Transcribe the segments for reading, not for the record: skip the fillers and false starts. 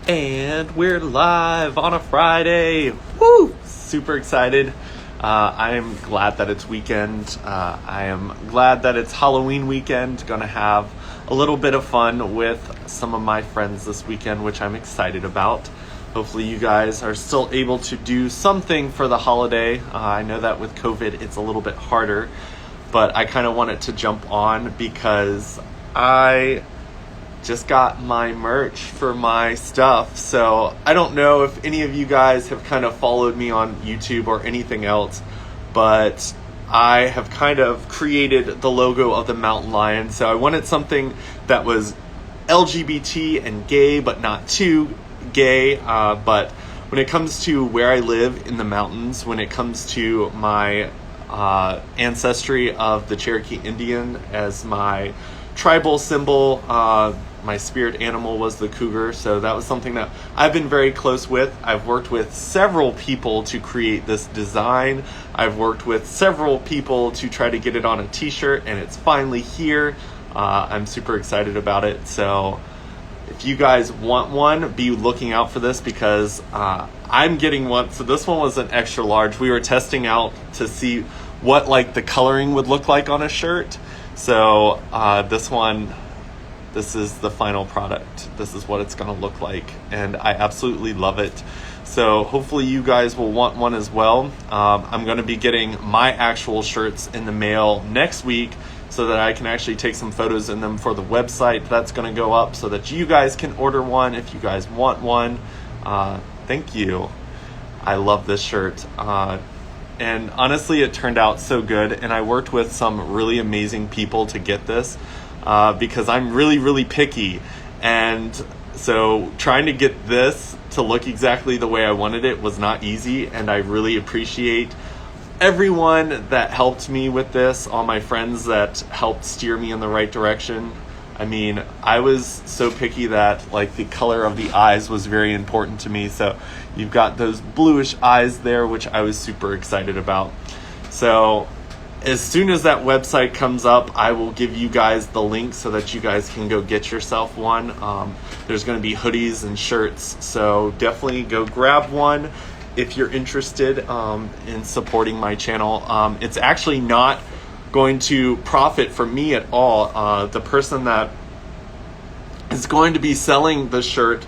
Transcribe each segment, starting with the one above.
And we're live on a Friday. Woo! Super excited. I am glad that it's weekend. I am glad that it's Halloween weekend. Gonna have a little bit of fun with some of my friends this weekend, which I'm excited about. Hopefully you guys are still able to do something for the holiday. I know that with COVID it's a little bit harder, but I kind of wanted to jump on because I just got my merch for my stuff. So I don't know if any of you guys have kind of followed me on YouTube or anything else, but I have kind of created the logo of the mountain lion. So I wanted something that was LGBT and gay, but not too gay. But when it comes to where I live in the mountains, when it comes to my ancestry of the Cherokee Indian as my tribal symbol, my spirit animal was the cougar, so that was something that I've been very close with. I've worked with several people to create this design. I've worked with several people to try to get it on a t-shirt, and it's finally here. I'm super excited about it. So if you guys want one, be looking out for this because I'm getting one. So this one was an extra large. We were testing out to see what like the coloring would look like on a shirt. So this is the final product. This is what it's going to look like, and I absolutely love it. So hopefully you guys will want one as well. I'm going to be getting my actual shirts in the mail next week so that I can actually take some photos in them for the website. That's going to go up so that you guys can order one if you guys want one. Thank you. I love this shirt. And honestly, it turned out so good, and I worked with some really amazing people to get this. Because I'm really, really picky. And so trying to get this to look exactly the way I wanted it was not easy. And I really appreciate everyone that helped me with this, all my friends that helped steer me in the right direction. I mean, I was so picky that like the color of the eyes was very important to me. So you've got those bluish eyes there, which I was super excited about. So as soon as that website comes up, I will give you guys the link so that you guys can go get yourself one. There's going to be hoodies and shirts, so definitely go grab one if you're interested in supporting my channel. It's actually not going to profit from me at all. The person that is going to be selling the shirt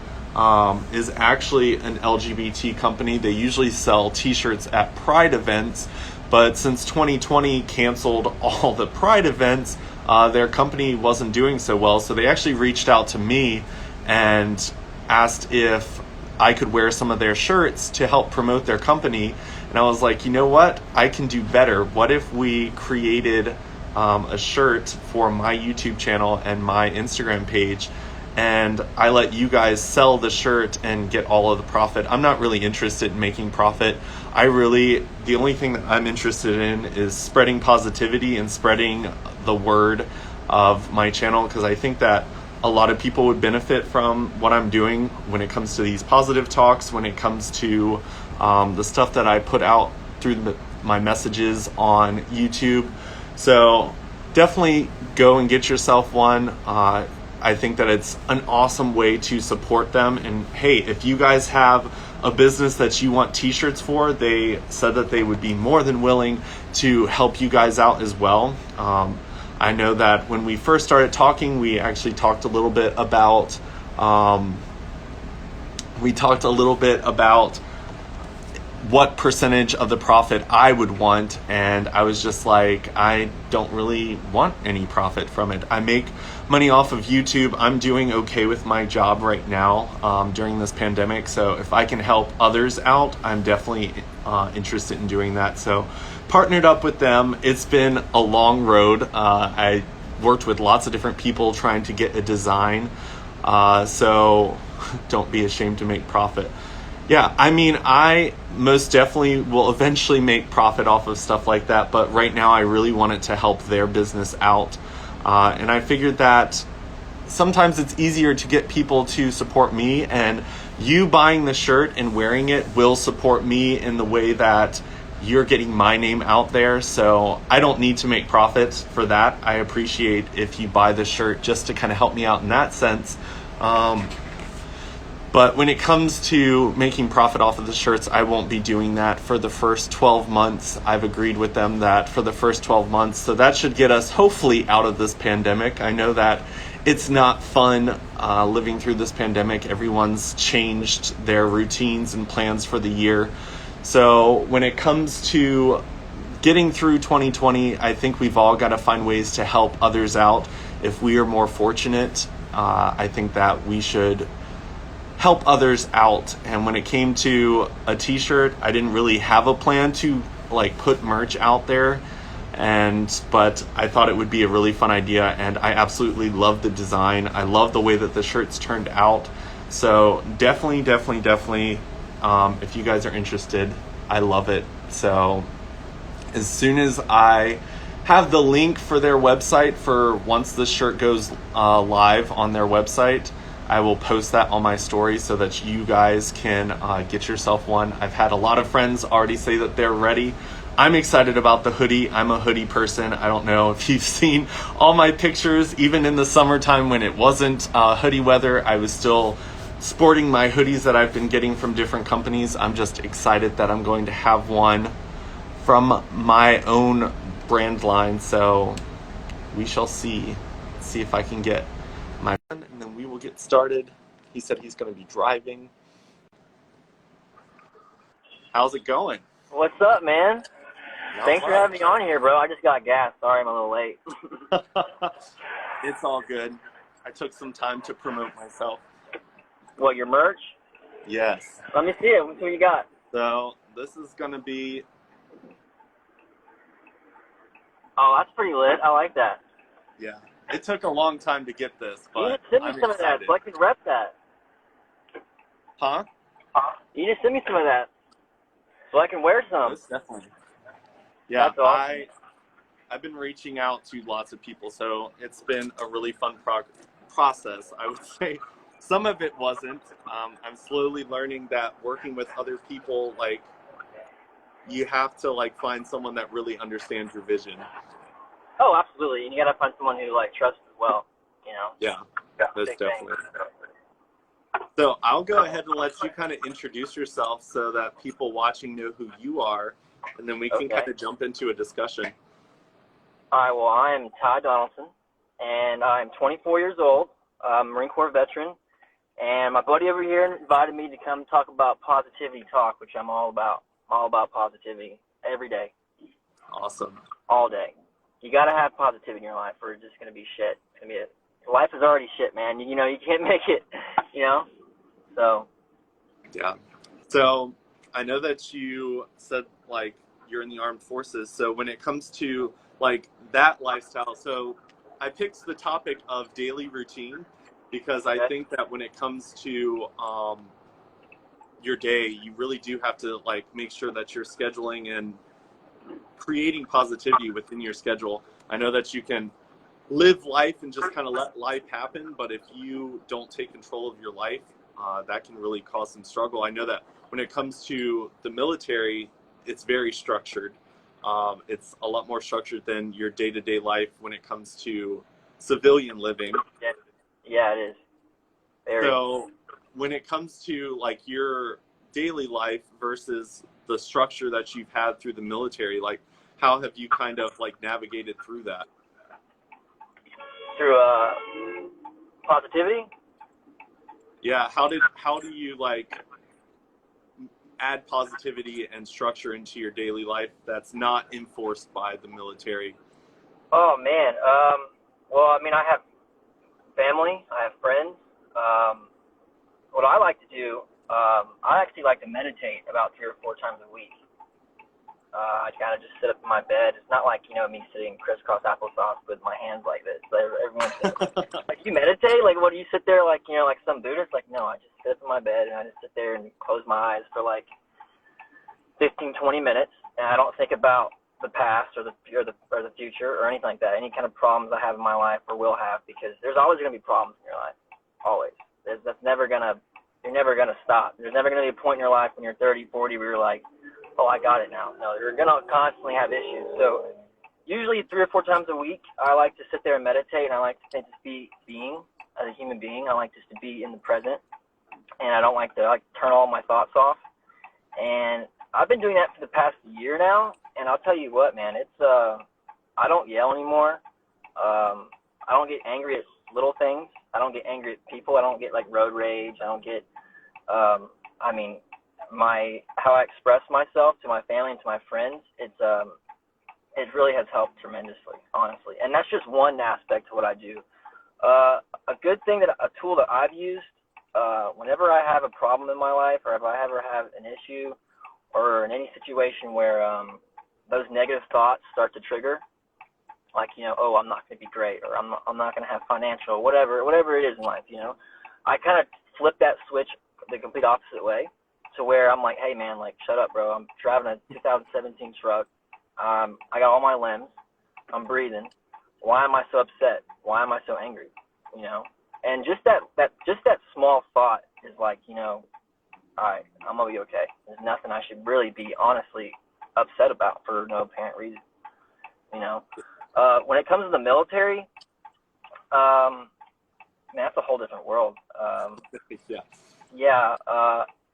is actually an LGBT company. They usually sell t-shirts at Pride events. But since 2020 canceled all the Pride events, their company wasn't doing so well. So they actually reached out to me and asked if I could wear some of their shirts to help promote their company. And I was like, you know what? I can do better. What if we created a shirt for my YouTube channel and my Instagram page, and I let you guys sell the shirt and get all of the profit? I'm not really interested in making profit. The only thing that I'm interested in is spreading positivity and spreading the word of my channel, because I think that a lot of people would benefit from what I'm doing when it comes to these positive talks, when it comes to the stuff that I put out through my messages on YouTube. So definitely go and get yourself one. I think that it's an awesome way to support them. And hey, if you guys have a business that you want t-shirts for, they said that they would be more than willing to help you guys out as well. I know that when we first started talking, we actually talked a little bit about what percentage of the profit I would want, and I was just like, I don't really want any profit from it. I make money off of YouTube. I'm doing okay with my job right now during this pandemic, so if I can help others out, I'm definitely interested in doing that. So partnered up with them. It's been a long road. I worked with lots of different people trying to get a design, so don't be ashamed to make profit. Yeah, I mean, I most definitely will eventually make profit off of stuff like that, but right now I really wanted to help their business out. And I figured that sometimes it's easier to get people to support me, and you buying the shirt and wearing it will support me in the way that you're getting my name out there. So I don't need to make profits for that. I appreciate if you buy the shirt just to kind of help me out in that sense. But when it comes to making profit off of the shirts, I won't be doing that for the first 12 months. I've agreed with them that for the first 12 months. So that should get us hopefully out of this pandemic. I know that it's not fun living through this pandemic. Everyone's changed their routines and plans for the year. So when it comes to getting through 2020, I think we've all got to find ways to help others out. If we are more fortunate, I think that we should help others out. And when it came to a t-shirt, I didn't really have a plan to like put merch out there, but I thought it would be a really fun idea, and I absolutely love the design. I love the way that the shirts turned out. So definitely if you guys are interested, I love it. So as soon as I have the link for their website for once this shirt goes live on their website, I will post that on my story so that you guys can get yourself one. I've had a lot of friends already say that they're ready. I'm excited about the hoodie. I'm a hoodie person. I don't know if you've seen all my pictures. Even in the summertime when it wasn't hoodie weather, I was still sporting my hoodies that I've been getting from different companies. I'm just excited that I'm going to have one from my own brand line. So we shall see. Let's see if I can get my friend, and then we will get started. He said he's going to be driving. How's it going? What's up, man? Not Thanks for much. having me on here, bro. I just got gas. Sorry I'm a little late. It's all good. I took some time to promote myself. What, your merch? Yes. Let me see it. What you got? So this is going to be... Oh, that's pretty lit. I like that. Yeah. It took a long time to get this, You but need to send me I'm some excited. of that so I can rep that. Huh? You need to send me some of that so I can wear some. Most definitely. Yeah, That's awesome. I've been reaching out to lots of people, so it's been a really fun process. I would say some of it wasn't. I'm slowly learning that working with other people, like, you have to like find someone that really understands your vision. Oh, absolutely. And you got to find someone who, like, trusts as well, you know? Yeah, that's Big definitely. thing. So I'll go ahead and let you kind of introduce yourself so that people watching know who you are, and then we can kind of jump into a discussion. All right, well, I'm Ty Donaldson, and I'm 24 years old. I'm a Marine Corps veteran, and my buddy over here invited me to come talk about Positivity Talk, which I'm all about. I'm all about positivity every day. Awesome. All day. You got to have positivity in your life, or it's just going to be shit. It's gonna be life is already shit, man. You know, you can't make it, you know? So. Yeah. So I know that you said, like, you're in the armed forces. So when it comes to, like, that lifestyle, so I picked the topic of daily routine because I think that when it comes to your day, you really do have to, like, make sure that you're scheduling and creating positivity within your schedule. I know that you can live life and just kind of let life happen, but if you don't take control of your life, that can really cause some struggle. I know that when it comes to the military, it's very structured. It's a lot more structured than your day-to-day life when it comes to civilian living. Yeah, it is. Very. So when it comes to, like, your daily life versus the structure that you've had through the military, like, how have you kind of, like, navigated through that? Through positivity? Yeah, how do you, like, add positivity and structure into your daily life that's not enforced by the military? Oh, man. Well, I mean, I have family. I have friends. What I like to do, I actually like to meditate about 3 or 4 times a week. I kind of just sit up in my bed. It's not like, you know, me sitting crisscross applesauce with my hands like this. Everyone's like, you meditate? Like, what, do you sit there like, you know, like some Buddhist? Like, no, I just sit up in my bed and I just sit there and close my eyes for like 15, 20 minutes. And I don't think about the past or the future or anything like that. Any kind of problems I have in my life or will have, because there's always going to be problems in your life. Always. You're never going to stop. There's never going to be a point in your life when you're 30, 40 where you're like, oh, I got it now. No, you're going to constantly have issues. So usually 3 or 4 times a week, I like to sit there and meditate, and I like to just be being as a human being. I like just to be in the present and I don't like to turn all my thoughts off. And I've been doing that for the past year now, and I'll tell you what, man, it's I don't yell anymore. I don't get angry at little things. I don't get angry at people. I don't get like road rage. I don't get I mean, how I express myself to my family and to my friends, it really has helped tremendously, honestly. And that's just one aspect to what I do. A good thing, a tool that I've used whenever I have a problem in my life, or if I ever have an issue, or in any situation where those negative thoughts start to trigger, like, oh, I'm not going to be great, or I'm not going to have financial, whatever it is in life, I kind of flip that switch the complete opposite way, to where I'm like, hey, man, like, shut up, bro. I'm driving a 2017 truck. I got all my limbs. I'm breathing. Why am I so upset? Why am I so angry? And just that small thought is like, all right, I'm gonna be okay. There's nothing I should really be honestly upset about for no apparent reason. When it comes to the military, man, that's a whole different world. Yeah.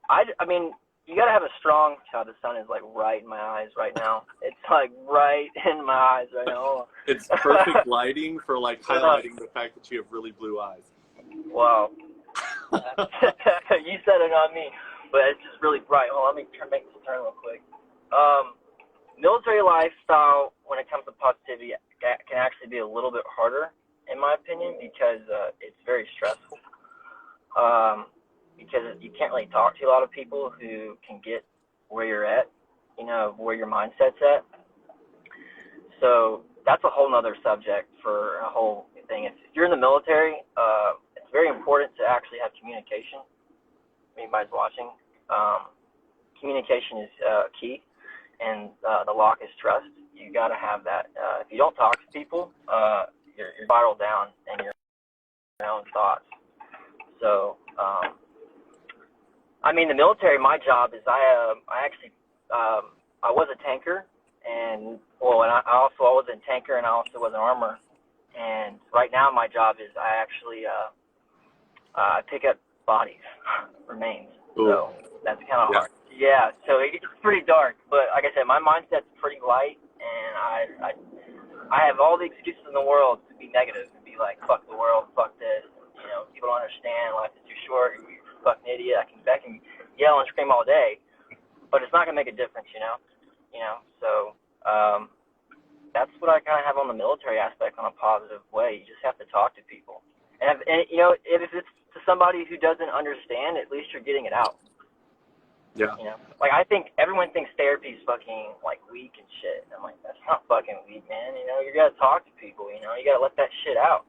I mean, you gotta have a strong. God, the sun is like right in my eyes right now. It's like right in my eyes right now. It's perfect lighting for like highlighting the fact that you have really blue eyes. Wow. You said it, not me, but it's just really bright. Hold on, let me make this turn real quick. Military lifestyle, when it comes to positivity, can actually be a little bit harder, in my opinion, because it's very stressful. Because you can't really talk to a lot of people who can get where you're at, where your mindset's at. So that's a whole nother subject for a whole thing. If you're in the military, it's very important to actually have communication. Anybody's watching. Communication is key, and the lock is trust. You got to have that. If you don't talk to people, you're spiral down in your own thoughts. So, I mean, the military, my job is I was a tanker, and I was a tanker, and I also was an armor. And right now, my job is I actually pick up bodies, remains. Ooh. So that's kind of hard. Yeah, so it's pretty dark. But like I said, my mindset's pretty light, and I have all the excuses in the world to be negative and be like, fuck the world, fuck this. People don't understand. Life is too short. You're a fucking idiot. I can yell and scream all day, but it's not gonna make a difference, So that's what I kind of have on the military aspect on a positive way. You just have to talk to people, and if it's to somebody who doesn't understand, at least you're getting it out. Yeah. Like I think everyone thinks therapy is fucking like weak and shit. I'm like, that's not fucking weak, man. You gotta talk to people. You gotta let that shit out.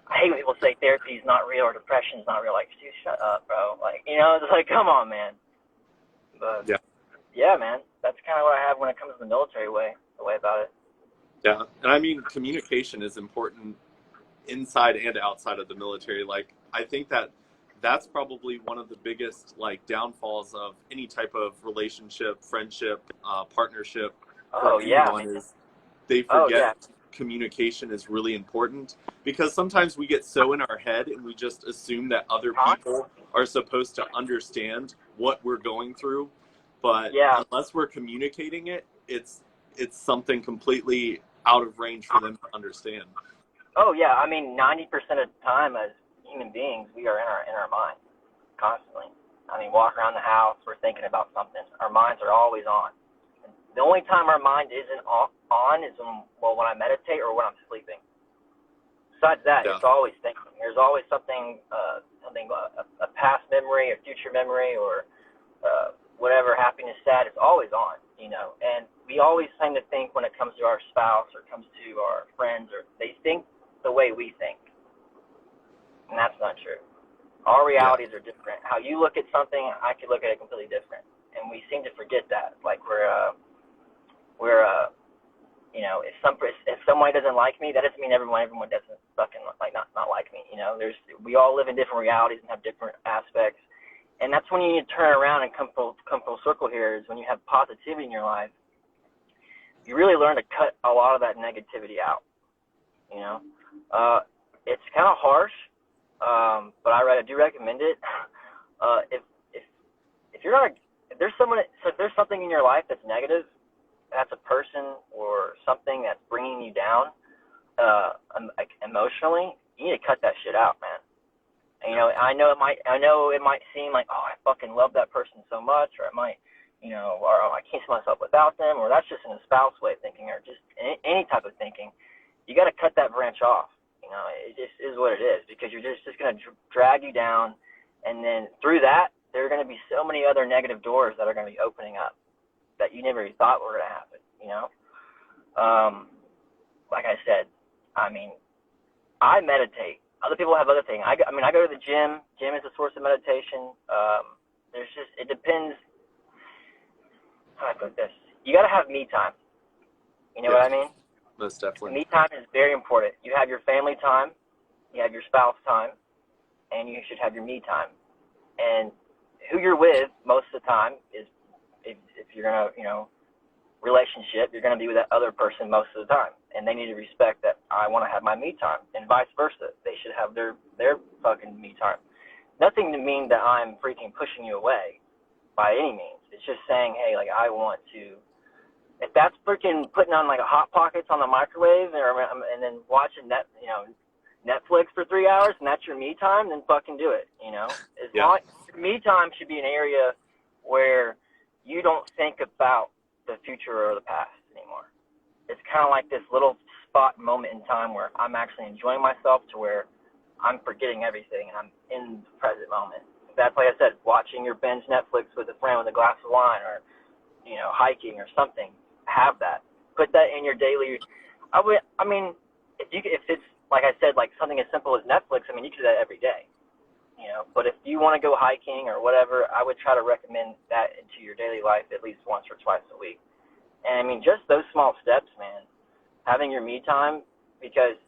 I hate when people say therapy is not real or depression is not real. Like, dude, shut up, bro. Like, it's like, come on, man. But yeah, man, that's kind of what I have when it comes to the military way about it. Yeah, and I mean, communication is important inside and outside of the military. Like, I think that's probably one of the biggest downfalls of any type of relationship, friendship, partnership. Oh yeah. Is they forget communication is really important, because sometimes we get so in our head and we just assume that other people are supposed to understand what we're going through, but unless we're communicating it's something completely out of range for them to understand. Oh yeah, I mean 90% of the time as human beings we are in our mind constantly. I mean, walk around the house, we're thinking about something. Our minds are always on. The only time our mind isn't on is when I meditate or when I'm sleeping. Besides that, it's always thinking. There's always something, a past memory, a future memory, or whatever, happiness, sad. It's always on, And we always tend to think when it comes to our spouse or comes to our friends, or they think the way we think, and that's not true. Our realities are different. How you look at something, I could look at it completely different, and we seem to forget that. Like we're if somebody doesn't like me, that doesn't mean everyone doesn't fucking not like me. We all live in different realities and have different aspects, and that's when you need to turn around and come full circle. Here is when you have positivity in your life. You really learn to cut a lot of that negativity out. It's kind of harsh, but I do recommend it. If you're not, if there's someone, so if there's something in your life that's negative, that's a person or something that's bringing you down, like emotionally, you need to cut that shit out, man. And, I know it might seem like, oh, I fucking love that person so much, or it might, or oh, I can't see myself without them, or that's just an espoused way of thinking, or just any type of thinking. You got to cut that branch off. It just is what it is, because you're just going to drag you down, and then through that, there are going to be so many other negative doors that are going to be opening up that you never even thought were going to happen. Like I said, I meditate. Other people have other things. I go to the gym. Gym is a source of meditation. It depends. How do I put this? You got to have me time. You know what I mean? Most definitely. Me time is very important. You have your family time, you have your spouse time, and you should have your me time. And who you're with most of the time is, if you're gonna, relationship, you're gonna be with that other person most of the time, and they need to respect that I want to have my me time, and vice versa. They should have their fucking me time. Nothing to mean that I'm freaking pushing you away by any means. It's just saying, hey, like, I want to. If that's freaking putting on like a Hot Pockets on the microwave and then watching Netflix for 3 hours and that's your me time, then fucking do it. Me time should be an area where you don't think about the future or the past anymore. It's kind of like this little spot moment in time where I'm actually enjoying myself to where I'm forgetting everything and I'm in the present moment. That's, like I said, watching your binge Netflix with a friend with a glass of wine, or hiking or something. Have that. Put that in your daily. If it's like I said, like something as simple as Netflix, you can do that every day. But if you want to go hiking or whatever, I would try to recommend that into your daily life at least once or twice a week. And just those small steps, man. Having your me time, because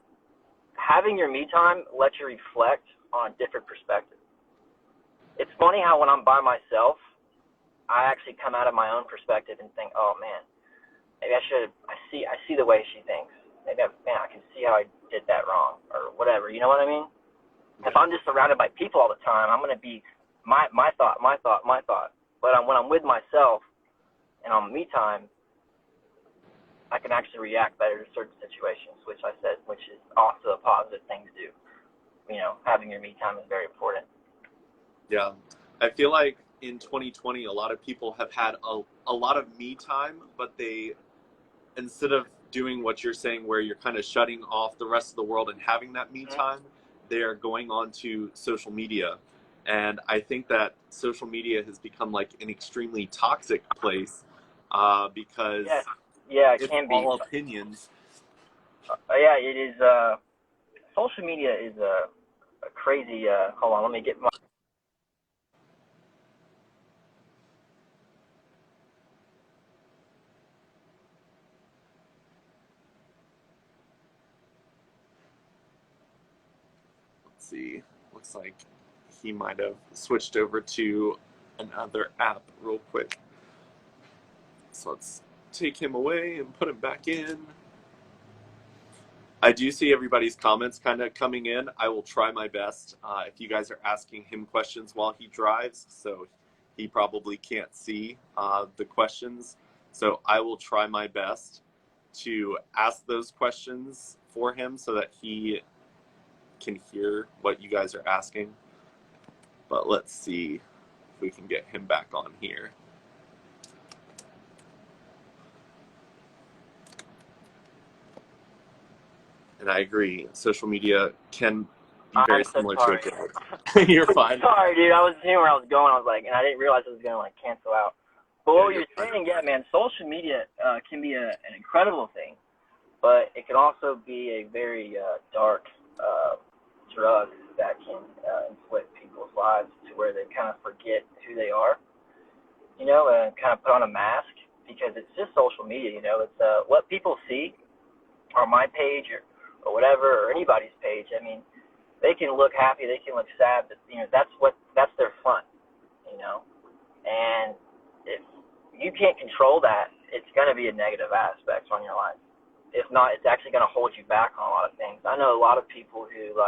having your me time lets you reflect on a different perspective. It's funny how when I'm by myself, I actually come out of my own perspective and think, oh man, maybe I see the way she thinks. Maybe I can see how I did that wrong or whatever. You know what I mean? If I'm just surrounded by people all the time, I'm going to be my thought. But when I'm with myself and on me time, I can actually react better to certain situations, which is also a positive thing to do. Having your me time is very important. Yeah. I feel like in 2020, a lot of people have had a lot of me time, but they, instead of doing what you're saying, where you're kind of shutting off the rest of the world and having that me time, they are going on to social media. And I think that social media has become like an extremely toxic place because it can be all opinions. It is. Social media is a crazy. Hold on, let me get my. See, looks like he might have switched over to another app real quick. So let's take him away and put him back in. I do see everybody's comments kind of coming in. I will try my best. If you guys are asking him questions while he drives, so he probably can't see the questions. So I will try my best to ask those questions for him so that he can hear what you guys are asking. But let's see if we can get him back on here. And I agree, social media can be very similar to a drug. You're fine. Sorry, dude. I was seeing where I was going. I was like, and I didn't realize it was going to like cancel out. But what you're saying, yeah, man, social media can be an incredible thing, but it can also be a very dark drug that can inflict people's lives to where they kind of forget who they are, and kind of put on a mask, because it's just social media, it's what people see on my page or whatever, or anybody's page. They can look happy, they can look sad, but that's their fun, and if you can't control that, it's going to be a negative aspect on your life. If not, it's actually going to hold you back on a lot of things. I know a lot of people who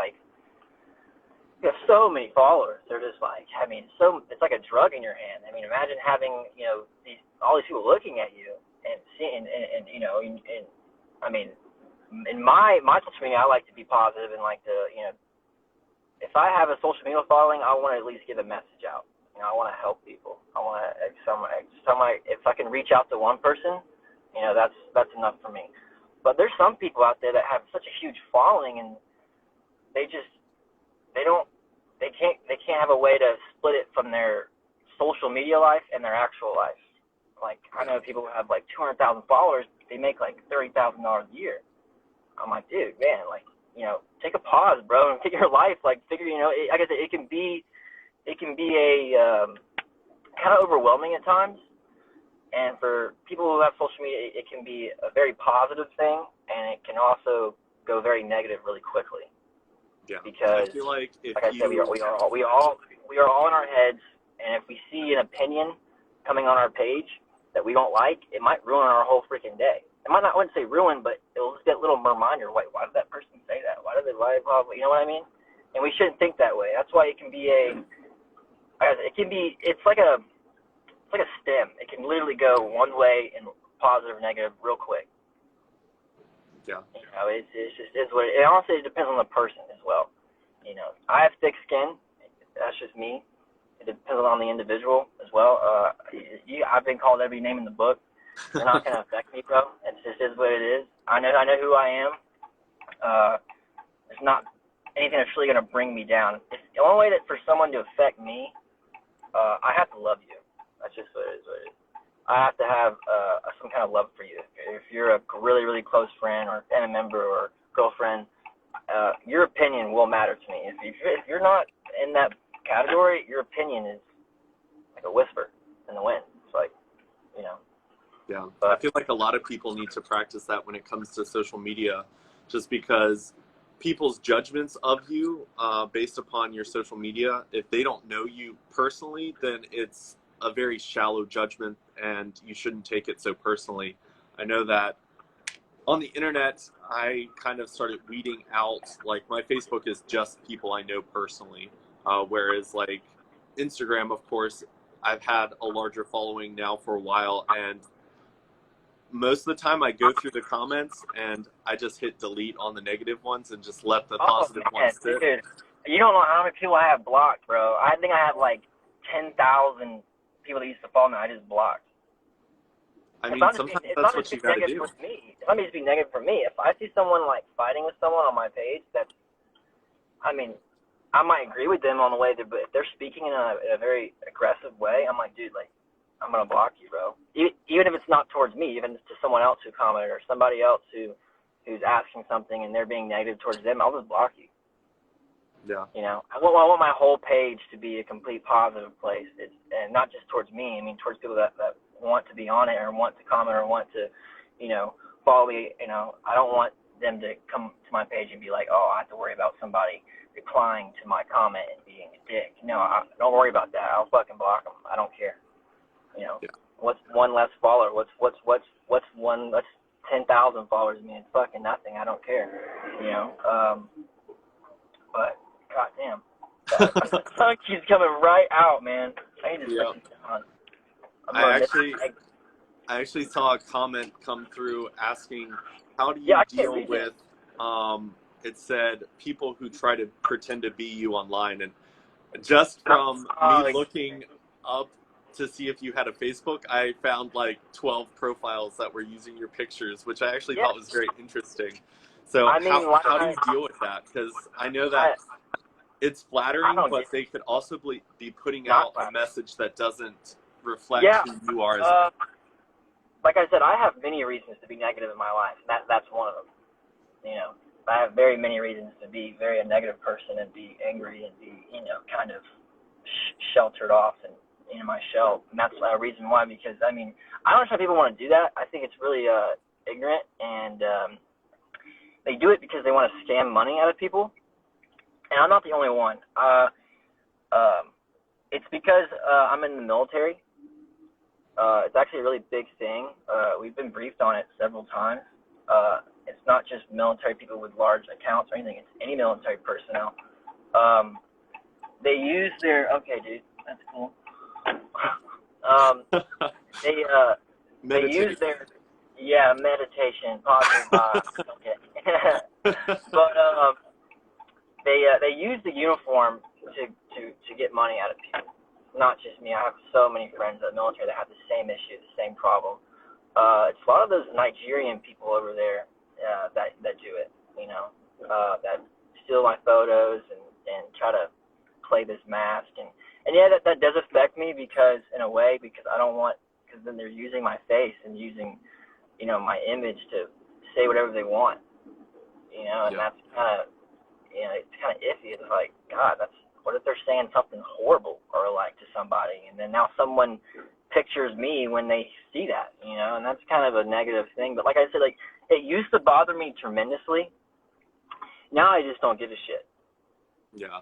You have so many followers. They're just like, I mean, it's like a drug in your hand. I mean, imagine having, all these people looking at you and seeing, and I mean, in my social media, I like to be positive and like to, if I have a social media following, I want to at least give a message out. I want to help people. I want to, if I can reach out to one person, that's enough for me. But there's some people out there that have such a huge following, and they can't have a way to split it from their social media life and their actual life. Like, I know people who have like 200,000 followers, they make like $30,000 a year. I'm like, dude, man, like, take a pause, bro, and get your life, like, figure, I guess it can be a kind of overwhelming at times. And for people who have social media, it can be a very positive thing, and it can also go very negative really quickly. Yeah, because I feel like I said, we are all in our heads, and if we see an opinion coming on our page that we don't like, it might ruin our whole freaking day. It might not, I wouldn't say ruin, but it'll just get a little reminder. Wait, why did that person say that? Why did they lie? Blah, blah, you know what I mean? And we shouldn't think that way. That's why it can be it's like a stem. It can literally go one way and positive or negative real quick. Yeah. It's just is what it honestly depends on the person as well. I have thick skin. That's just me. It depends on the individual as well. I've been called every name in the book. They're not gonna affect me, bro. It just is what it is. I know who I am. It's not anything that's really gonna bring me down. It's the only way that for someone to affect me, I have to love you. That's just what it is. I have to have some kind of love for you. If you're a really, really close friend or family member or girlfriend, your opinion will matter to me. If you're not in that category, your opinion is like a whisper in the wind. It's like, Yeah, I feel like a lot of people need to practice that when it comes to social media, just because people's judgments of you based upon your social media, if they don't know you personally, then it's a very shallow judgment, and you shouldn't take it so personally. I know that on the internet, I kind of started weeding out, like, my Facebook is just people I know personally, whereas like Instagram, of course, I've had a larger following now for a while, and most of the time I go through the comments and I just hit delete on the negative ones and just let the positive ones sit. Dude, you don't know how many people I have blocked, bro. I think I have like 10,000 people that used to follow me. I just blocked. I mean, sometimes that's what you gotta do. It's not just be negative for me. If I see someone like fighting with someone on my page, I might agree with them on the way, but if they're speaking in a very aggressive way, I'm like, dude, like, I'm gonna block you, bro. Even if it's not towards me, even to someone else who commented or somebody else who's asking something and they're being negative towards them, I'll just block you. Yeah. I want my whole page to be a complete positive place, and not just towards me. I mean, towards people that want to be on it or want to comment or want to, follow me. I don't want them to come to my page and be like, oh, I have to worry about somebody replying to my comment and being a dick. No, don't worry about that. I'll fucking block them. I don't care. Yeah. What's one less follower? What's 10,000 followers mean? It's fucking nothing. I don't care. But goddamn, the sun keeps coming right out, man. I need to put this on. I actually saw a comment come through asking, how do you deal with, it said, people who try to pretend to be you online? And just from me looking up to see if you had a Facebook, I found like 12 profiles that were using your pictures, which I actually thought was very interesting. So how do you deal with that? Because I know that it's flattering, but they could also be putting out a message that doesn't reflect who you are as a person. Like I said, I have many reasons to be negative in my life. That's one of them. I have very many reasons to be very a negative person and be angry and be, kind of sheltered off and in my shell. And that's a reason why, because, I don't understand people want to do that. I think it's really ignorant, and they do it because they want to scam money out of people. And I'm not the only one. It's because I'm in the military. It's actually a really big thing. We've been briefed on it several times. It's not just military people with large accounts or anything. It's any military personnel. they use their, okay, dude, that's cool. um, they use Meditate. their, yeah, meditation, positive vibes. Okay. But they use the uniform to get money out of people. Not just me. I have so many friends in the military that have the same issue, the same problem. It's a lot of those Nigerian people over there that do it. You know, that steal my photos and try to play this mask and yeah, that does affect me because in a way because I don't want because then they're using my face and using my image to say whatever they want. And Yeah. that's kind of it's kind of iffy. It's like, God, that's what if they're saying something horrible or like to somebody, and then now someone pictures me when they see that, and that's kind of a negative thing. But like I said, like it used to bother me tremendously. Now I just don't give a shit. Yeah.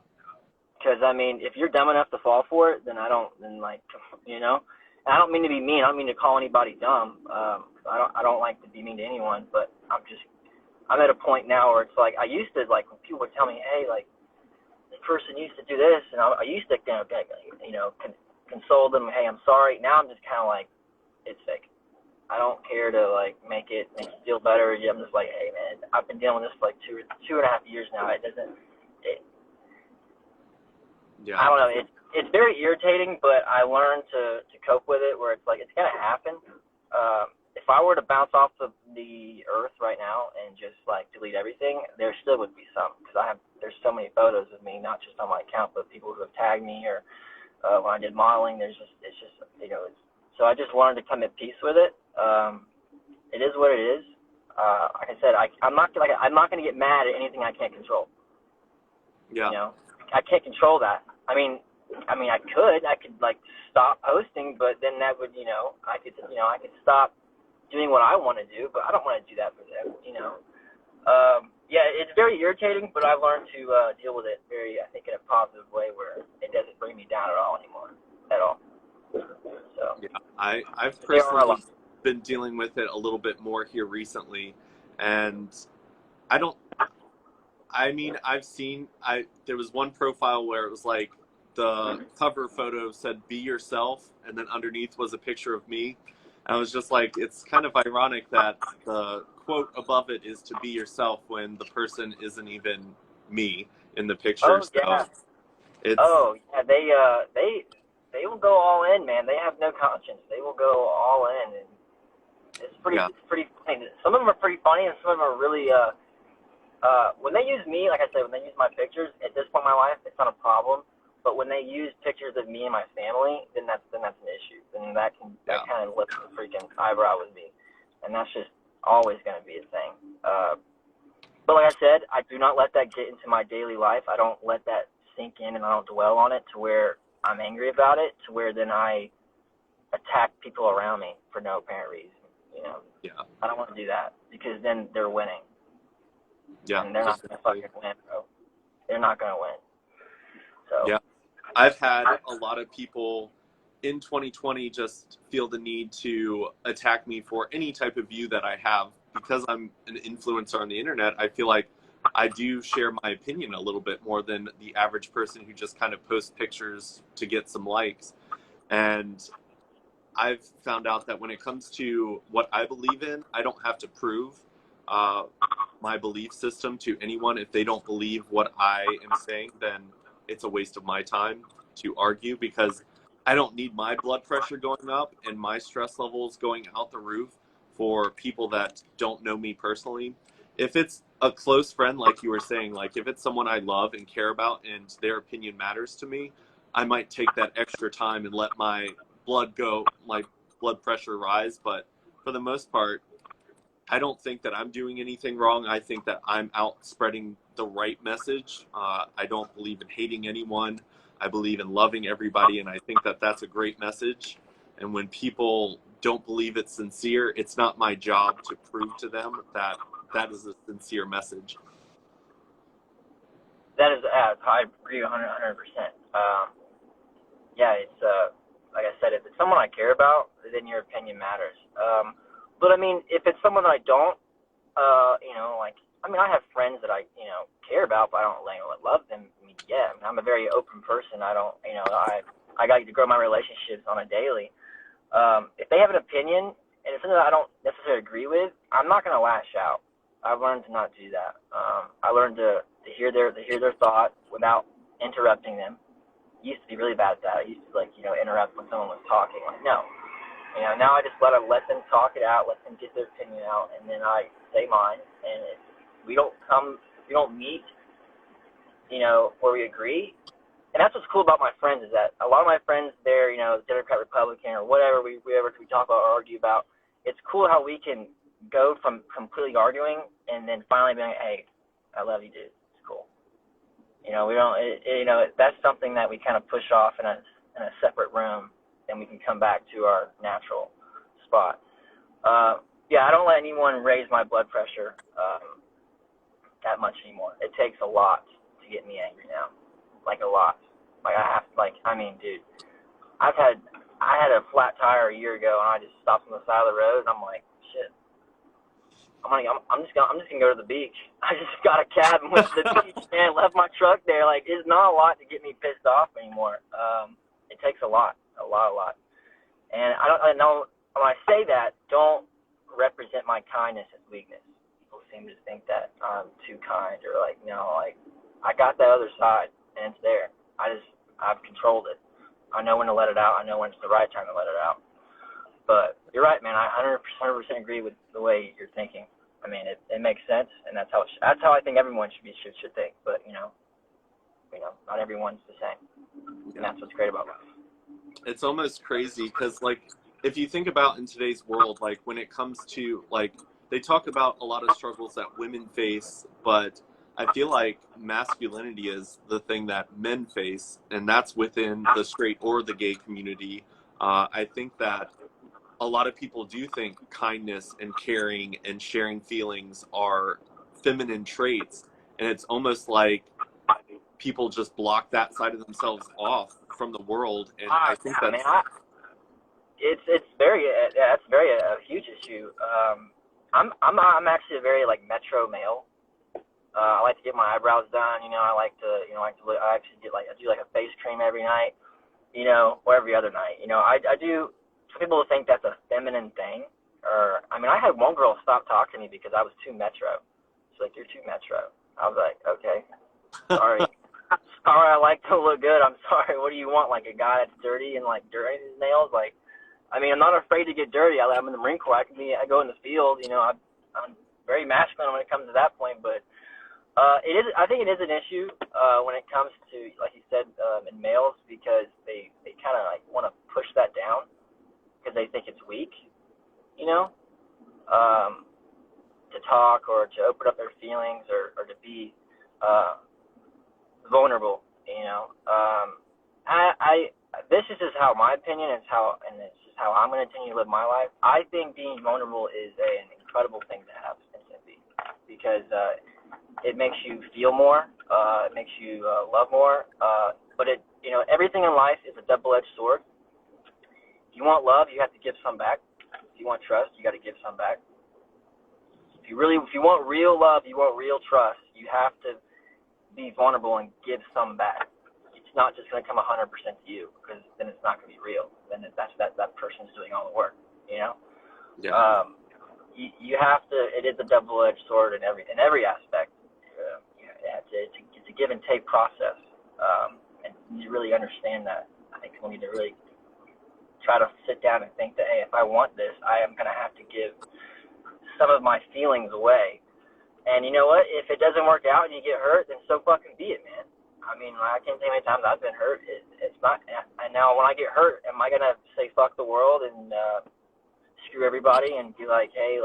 Because I mean, if you're dumb enough to fall for it, then I don't. Then like, And I don't mean to be mean. I don't mean to call anybody dumb. I don't like to be mean to anyone, but I'm at a point now where it's like I used to like when people would tell me, hey, like this person used to do this, and I used to console them. Hey, I'm sorry. Now I'm just kind of like it's fake. I don't care to like make you feel better. I'm just like, hey man, I've been dealing with this for like two and a half years now. It doesn't. Yeah. I don't know. It's very irritating, but I learned to cope with it. Where it's like it's gonna happen. If I were to bounce off the earth right now and just like delete everything, there still would be some because there's so many photos of me, not just on my account, but people who have tagged me or when I did modeling. It's just so I just learned to come at peace with it. It is what it is. Like I said, I'm not gonna get mad at anything I can't control. Yeah. I can't control that. I mean, I could like stop posting, but then that would, I could stop doing what I want to do, but I don't want to do that for them, Yeah, it's very irritating, but I've learned to deal with it I think in a positive way where it doesn't bring me down at all anymore, at all. So Yeah. I've personally been dealing with it a little bit more here recently, and there was one profile where it was like the cover photo said "Be yourself," and then underneath was a picture of me. And I was just like, it's kind of ironic that the quote above it is to be yourself when the person isn't even me in the picture. oh yeah, So it's they will go all in, man. They have no conscience. They will go all in, and it's pretty funny. Some of them are pretty funny, and some of them are really when they use me, like I said, when they use my pictures, at this point in my life, it's not a problem. But when they use pictures of me and my family, then that's an issue. Then that kind of lifts the freaking eyebrow with me, and that's just always going to be a thing. But like I said, I do not let that get into my daily life. I don't let that sink in, and I don't dwell on it to where I'm angry about it, to where then I attack people around me for no apparent reason. Yeah. I don't want to do that because then they're winning. Yeah. And they're not going to fucking win, bro. They're not going to win. So. Yeah. I've had a lot of people in 2020 just feel the need to attack me for any type of view that I have. Because I'm an influencer on the internet, I feel like I do share my opinion a little bit more than the average person who just kind of posts pictures to get some likes. And I've found out that when it comes to what I believe in, I don't have to prove my belief system to anyone. If they don't believe what I am saying, then it's a waste of my time to argue because I don't need my blood pressure going up and my stress levels going out the roof for people that don't know me personally. If it's a close friend, like you were saying, like if it's someone I love and care about and their opinion matters to me, I might take that extra time and let my blood pressure rise. But for the most part, I don't think that I'm doing anything wrong. I think that I'm out spreading the right message. I don't believe in hating anyone. I believe in loving everybody, and I think that that's a great message. And when people don't believe it's sincere, it's not my job to prove to them that that is a sincere message. That is, I agree 100%. Yeah, it's like I said, if it's someone I care about, then your opinion matters. But I mean, if it's someone that I don't, like I mean, I have friends that I, care about, but I don't, love them. I mean, yeah, I mean, I'm a very open person. I don't, I got to grow my relationships on a daily. If they have an opinion and it's something that I don't necessarily agree with, I'm not going to lash out. I've learned to not do that. I learned to hear their thoughts without interrupting them. I used to be really bad at that. I used to interrupt when someone was talking. Like, no. Now I just let them talk it out, let them get their opinion out, and then I say mine. And if we don't meet, where we agree. And that's what's cool about my friends is that a lot of my friends, they're, Democrat, Republican, or whatever we talk about or argue about. It's cool how we can go from completely arguing and then finally being like, hey, I love you, dude. It's cool. We don't, that's something that we kind of push off in a separate room, and we can come back to our natural spot. I don't let anyone raise my blood pressure that much anymore. It takes a lot to get me angry now, like a lot. Like dude, I had a flat tire a year ago, and I just stopped on the side of the road, and I'm like, shit. I'm just gonna go to the beach. I just got a cab and went to the beach, man. Left my truck there. Like, it's not a lot to get me pissed off anymore. It takes a lot. And I know when I say that, don't represent my kindness as weakness. People seem to think that I'm too kind, or I got that other side, and it's there. I've controlled it. I know when to let it out. I know when it's the right time to let it out. But you're right, man. I 100% agree with the way you're thinking. I mean, it makes sense, and that's how I think everyone should think. But not everyone's the same, and that's what's great about life. It's almost crazy because, if you think about in today's world, when it comes to, they talk about a lot of struggles that women face, but I feel like masculinity is the thing that men face, and that's within the straight or the gay community. I think that a lot of people do think kindness and caring and sharing feelings are feminine traits, and it's almost like people just block that side of themselves off from the world, and I think that's... It's very that's very a huge issue. I'm actually a very metro male. I like to get my eyebrows done. I like to look, I actually I do a face cream every night. Or every other night. I do. Some people think that's a feminine thing. Or I had one girl stop talking to me because I was too metro. She's like, "You're too metro." I was like, "Okay, sorry." Sorry, I like to look good. I'm sorry. What do you want? Like a guy that's dirty and dirty in his nails? I'm not afraid to get dirty. I'm in the Marine Corps. I go in the field. I'm very masculine when it comes to that point. But it is. I think it is an issue when it comes to, like you said, in males, because they kind of want to push that down because they think it's weak. To talk or to open up their feelings or to be vulnerable. This is just how my opinion is and it's just how I'm going to continue to live my life. I think being vulnerable is an incredible thing to have, because it makes you feel more, it makes you love more, but everything in life is a double-edged sword. If you want love, you have to give some back. If you want trust, you got to give some back. If you want real love, you want real trust, you have to be vulnerable and give some back. It's not just going to come 100% to you, because then it's not going to be real. Then that person's doing all the work, Yeah. You have to. It is a double-edged sword in every aspect. It's a give and take process, and you really understand that. I think we need to really try to sit down and think that, hey, if I want this, I am going to have to give some of my feelings away. And you know what? If it doesn't work out and you get hurt, then so fucking be it, man. I can't tell you how many times I've been hurt. It's not. And now when I get hurt, am I gonna say fuck the world and screw everybody and be like, hey,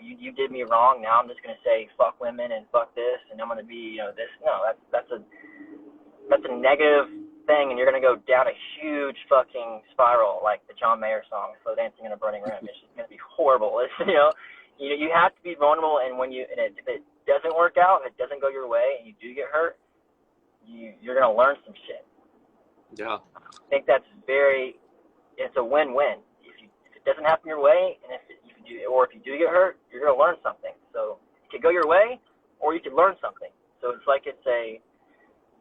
you did me wrong. Now I'm just gonna say fuck women and fuck this, and I'm gonna be this. No, that's a negative thing, and you're gonna go down a huge fucking spiral, like the John Mayer song, "Slow Dancing in a Burning Room." It's just gonna be horrible. You have to be vulnerable, and if it doesn't work out, if it doesn't go your way, and you do get hurt, you're gonna learn some shit. Yeah. I think it's a win-win. If it doesn't happen your way, and if you do get hurt, you're gonna learn something. So it could go your way, or you could learn something. So it's like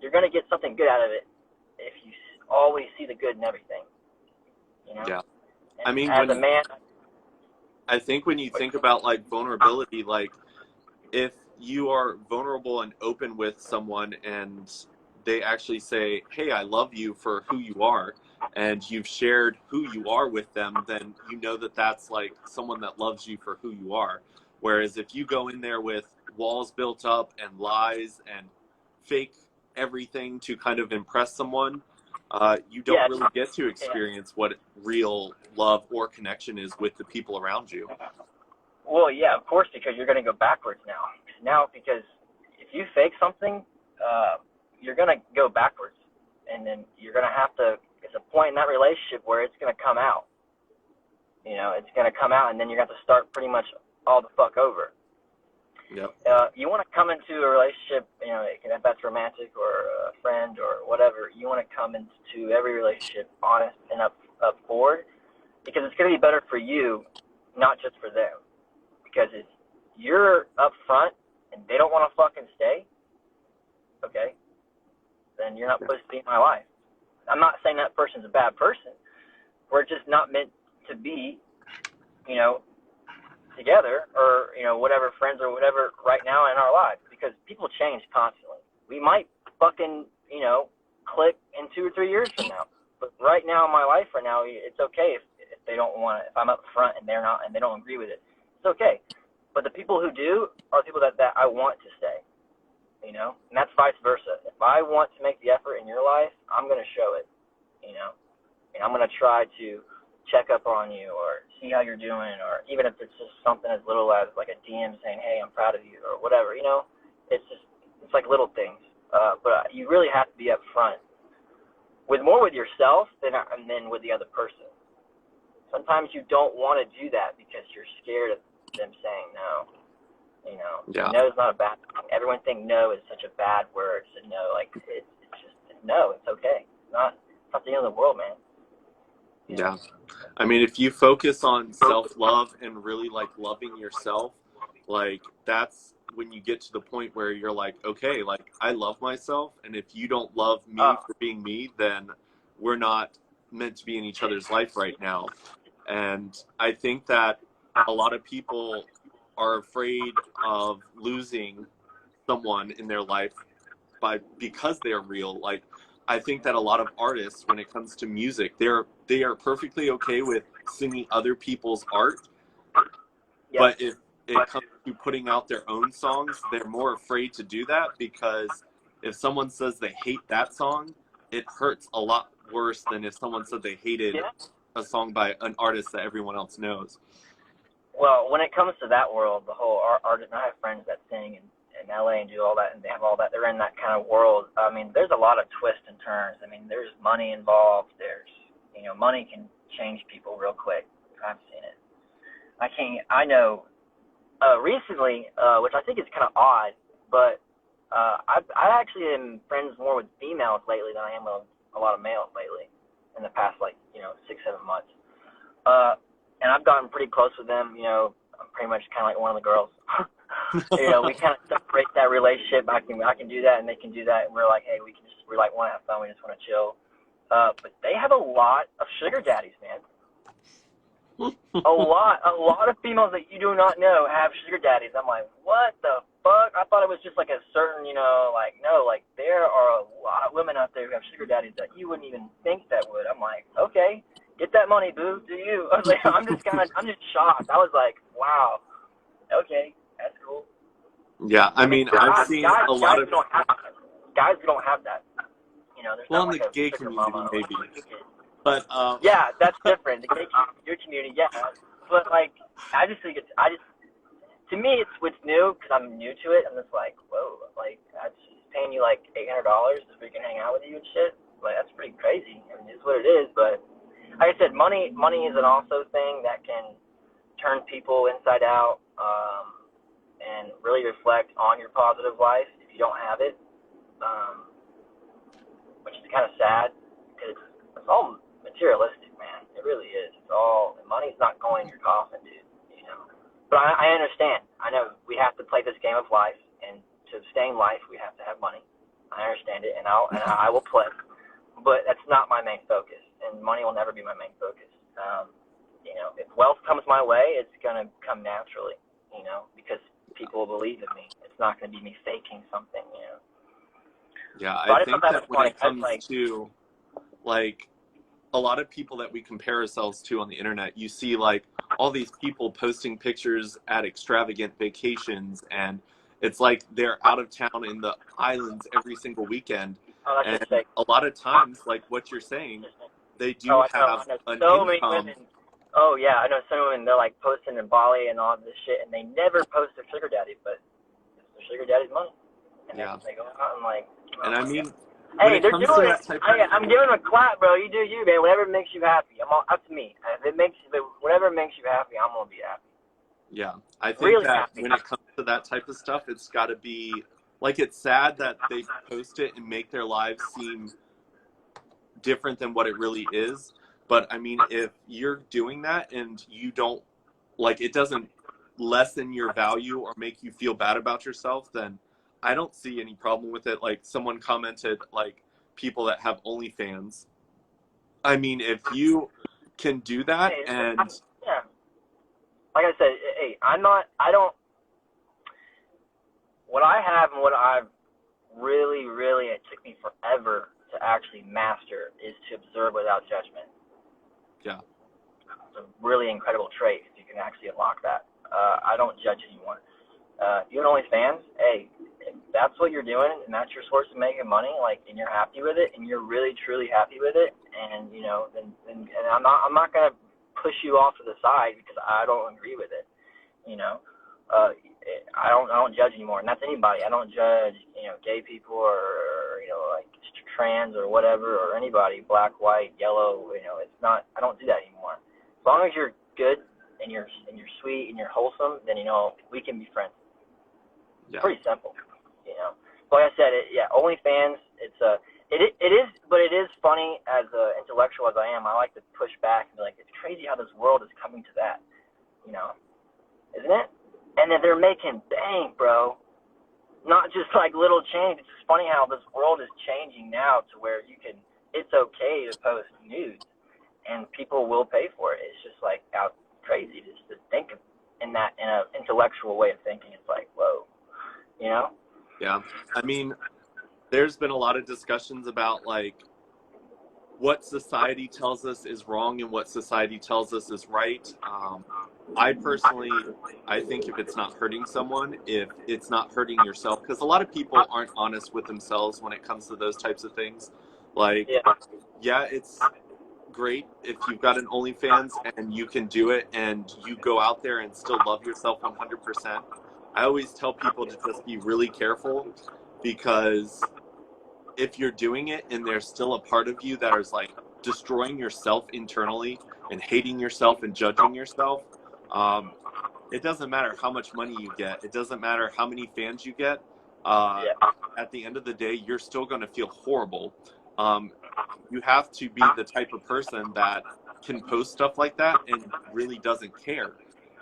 you're going to get something good out of it if you always see the good in everything, you know? Yeah. And I mean, as a man, I think when you think about like vulnerability, like if you are vulnerable and open with someone and they actually say, hey, I love you for who you are, and you've shared who you are with them, then you know that that's like someone that loves you for who you are. Whereas if you go in there with walls built up and lies and fake everything to kind of impress someone, you don't yeah, really get to yeah. experience what real love or connection is with the people around you. Well, yeah, of course, because you're going to go backwards now. Because if you fake something, you're going to go backwards. And then you're going to have to, it's a point in that relationship where it's going to come out. You know, it's going to come out, and then you're going to have to start pretty much all the fuck over. Yep. You want to come into a relationship, you know, if that's romantic or a friend or whatever, you want to come into every relationship honest and up forward, because it's going to be better for you, not just for them. Because if you're up front and they don't want to fucking stay, okay, then you're not supposed to be in my life. I'm not saying that person's a bad person. We're just not meant to be, you know, together or, you know, whatever, friends or whatever right now in our lives, because people change constantly. We might fucking, you know, click in 2 or 3 years from now. But right now in my life right now, it's okay if they don't want it. If I'm up front and they're not and they don't agree with it, it's okay. But the people who do are the people that I want to stay, you know, and that's vice versa. If I want to make the effort in your life, I'm going to show it, you know, and I'm going to try to check up on you or see how you're doing, or even if it's just something as little as like a DM saying, hey, I'm proud of you or whatever, you know, it's like little things. But you really have to be up front with yourself than with the other person. Sometimes you don't want to do that because you're scared of them saying no. You know, Yeah. no is not a bad thing. Everyone thinks no is such a bad word. So no, like it's no, it's okay. It's not the end of the world, man. Yeah. I mean, if you focus on self-love and really like loving yourself, like that's when you get to the point where you're like, okay, like I love myself. And if you don't love me for being me, then we're not meant to be in each other's life right now. And I think that a lot of people are afraid of losing someone in their life because they're real. Like, I think that a lot of artists, when it comes to music, they are perfectly okay with singing other people's art. Yep. But if it comes to putting out their own songs, they're more afraid to do that, because if someone says they hate that song, it hurts a lot worse than if someone said they hated a song by an artist that everyone else knows. Well, when it comes to that world, the whole art, I have friends that sing in LA and do all that, and they have all that. They're in that kind of world. I mean, there's a lot of twists and turns. I mean, there's money involved. There's, you know, money can change people real quick. I've seen it. I know recently, which I think is kind of odd, but I actually am friends more with females lately than I am with a lot of males lately in the past, like, you know, 6-7 months. And I've gotten pretty close with them. You know, I'm pretty much kind of like one of the girls. You know, we kind of separate that relationship. I can do that, and they can do that. And we're like, hey, we like want to have fun. We just want to chill. But they have a lot of sugar daddies, man. a lot of females that you do not know have sugar daddies. I'm like, what the fuck? I thought it was just like a certain, you know, like, no, like there are a lot of women out there who have sugar daddies that you wouldn't even think that would. I'm like, okay, get that money, boo, do you? I was like, I'm just shocked. I was like, wow, okay, that's cool. Yeah, I mean, I've seen a lot of guys who don't have that. You know, there's well, not in like the gay community, maybe. But yeah, that's different. The gay your community, yeah. But like, I just think to me, it's new because I'm new to it. I'm just like, whoa, like I'm just paying you like $800 so we can hang out with you and shit. Like, that's pretty crazy. I mean, it's what it is. But like I said, money is an also thing that can turn people inside out, and really reflect on your positive life if you don't have it, which is kind of sad because it's all materialistic, man. It really is. It's all, money's not going in your coffin, dude. You know. But I understand. I know we have to play this game of life, and to sustain life, we have to have money. I understand it, and I will play, but that's not my main focus, and money will never be my main focus. You know, if wealth comes my way, it's gonna come naturally, you know, because people will believe in me. It's not gonna be me faking something, you know. Yeah, So I I just thought think that that was when funny. it I was comes like, to like a lot of people that we compare ourselves to on the internet, you see like all these people posting pictures at extravagant vacations, and it's like they're out of town in the islands every single weekend. oh, that's And just fake. a lot of times, like what you're saying, they Oh, do have I know an so many income. women. Oh yeah, I know some women. They're like posting in Bali and all this shit, and they never post their sugar daddy, but it's their sugar daddy's money, and Yeah. they go out and like. And I mean, when Hey, it they're comes to doing that it. type of, I'm giving them a clap, bro. You do you, man. Whatever makes you happy. I'm all up to me. Whatever makes you happy, I'm gonna be happy. yeah, I think Really that happy. when it comes to that type of stuff, it's got to be like, it's sad that they post it and make their lives seem different than what it really is. But I mean, if you're doing that and you don't, like, it doesn't lessen your value or make you feel bad about yourself, then I don't see any problem with it. Like, someone commented, like, people that have OnlyFans. I mean, if you can do that, Hey, and yeah. Like I said, hey, I don't. What I have and what I've really, it took me forever to actually master is to observe without judgment. yeah, It's a really incredible trait if you can actually unlock that. I don't judge anyone. If you have OnlyFans, hey, if that's what you're doing and that's your source of making money, like, and you're happy with it and you're really truly happy with it, and you know, then and I'm not gonna push you off to the side because I don't agree with it. You know, I don't judge anymore, and that's anybody. I don't judge, you know, gay people or you know, like trans or whatever, or anybody, black, white, yellow. You know, it's not. I don't do that anymore. As long as you're good and you're sweet and you're wholesome, then you know we can be friends. yeah, Pretty simple, you know. But like I said, OnlyFans. It is, but it is funny as intellectual as I am. I like to push back and be like, it's crazy how this world is coming to that, you know, isn't it? And then they're making bank, bro. Not just like little change. It's just funny how this world is changing now to where it's okay to post nudes, and people will pay for it. It's just like how crazy just to think of in an intellectual way of thinking. It's like, whoa. You know? yeah. I mean, there's been a lot of discussions about like what society tells us is wrong and what society tells us is right. I personally, I think if it's not hurting someone, if it's not hurting yourself, because a lot of people aren't honest with themselves when it comes to those types of things. Like, yeah, it's great if you've got an OnlyFans and you can do it and you go out there and still love yourself 100%. I always tell people to just be really careful, because if you're doing it and there's still a part of you that is like destroying yourself internally and hating yourself and judging yourself, it doesn't matter how much money you get. It doesn't matter how many fans you get. At the end of the day, you're still going to feel horrible. You have to be the type of person that can post stuff like that and really doesn't care.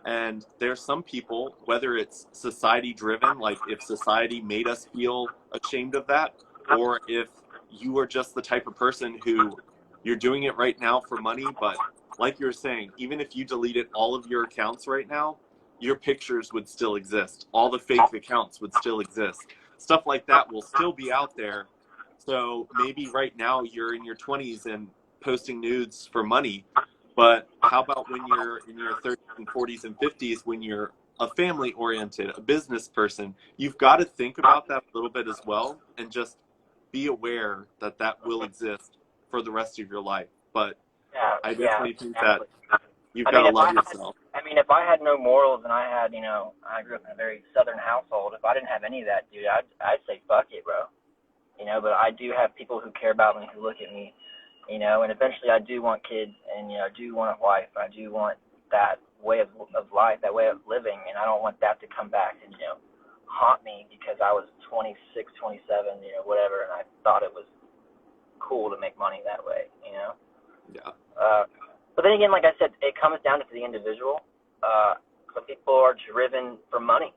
And there's some people, whether it's society driven, like if society made us feel ashamed of that, or if you are just the type of person who you're doing it right now for money, but like you were saying, even if you deleted all of your accounts right now, your pictures would still exist. All the fake accounts would still exist. Stuff like that will still be out there. So maybe right now you're in your 20s and posting nudes for money, but how about when you're in your 30s and 40s and 50s, when you're a family oriented, a business person? You've got to think about that a little bit as well, and just be aware that that will exist for the rest of your life. But I definitely think that you've got to love yourself. If I had no morals and I grew up in a very southern household, if I didn't have any of that, dude, I'd say fuck it, bro. You know, but I do have people who care about me, who look at me, you know, and eventually I do want kids, and, you know, I do want a wife. I do want that way of life, that way of living, and I don't want that to come back and, you know, haunt me because I was 26, 27, you know, whatever, and I thought it was cool to make money that way, you know? Yeah. But then again, like I said, it comes down to the individual. Some people are driven for money.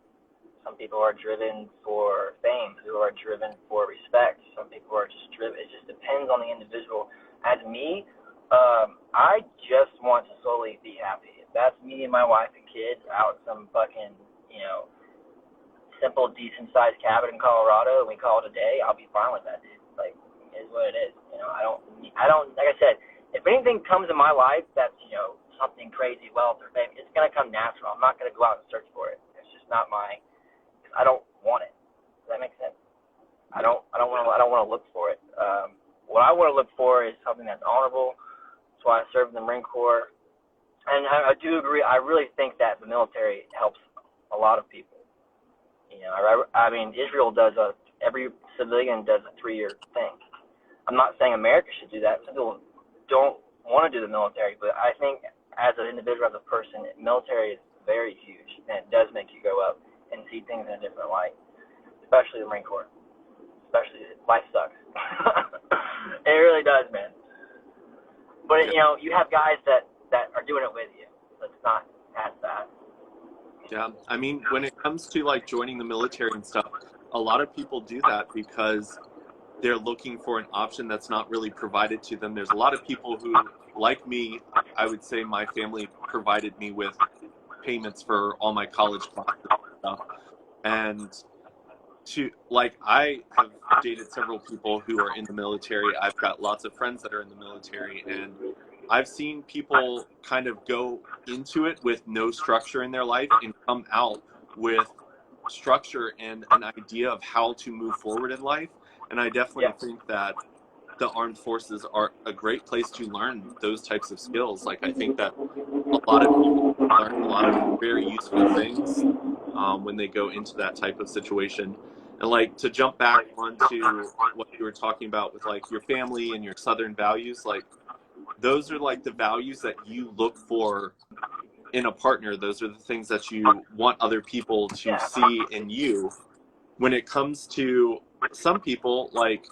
Some people are driven for fame. Some people are driven for respect. Some people are just driven. It just depends on the individual. As me, I just want to solely be happy. If that's me and my wife and kids out in some fucking, simple, decent-sized cabin in Colorado, and we call it a day, I'll be fine with that, dude. Like, it is what it is. I don't, like I said, if anything comes in my life that's, something crazy, wealth or fame, it's going to come natural. I'm not going to go out and search for it. It's just not I don't want it. Does that make sense? I don't want to look for it. What I want to look for is something that's honorable. That's why I served in the Marine Corps. And I do agree. I really think that the military helps a lot of people. I mean, Israel does every civilian does a 3-year thing. I'm not saying America should do that. Some people don't want to do the military, but I think as an individual, as a person, military is very huge, and it does make you go up and see things in a different light, especially the Marine Corps. Especially, life sucks. It really does, man. But, you have guys that are doing it with you. So it's not as bad. Yeah, I mean, when it comes to like joining the military and stuff, a lot of people do that because they're looking for an option that's not really provided to them. There's a lot of people who, like me, I would say my family provided me with payments for all my college classes and stuff. And I have dated several people who are in the military. I've got lots of friends that are in the military, and I've seen people kind of go into it with no structure in their life and come out with structure and an idea of how to move forward in life. And I definitely think that the armed forces are a great place to learn those types of skills. Like, I think that a lot of people learn a lot of very useful things when they go into that type of situation. And like, to jump back onto what you were talking about with like your family and your Southern values, like those are like the values that you look for in a partner. Those are the things that you want other people to see in you. When it comes to some people, like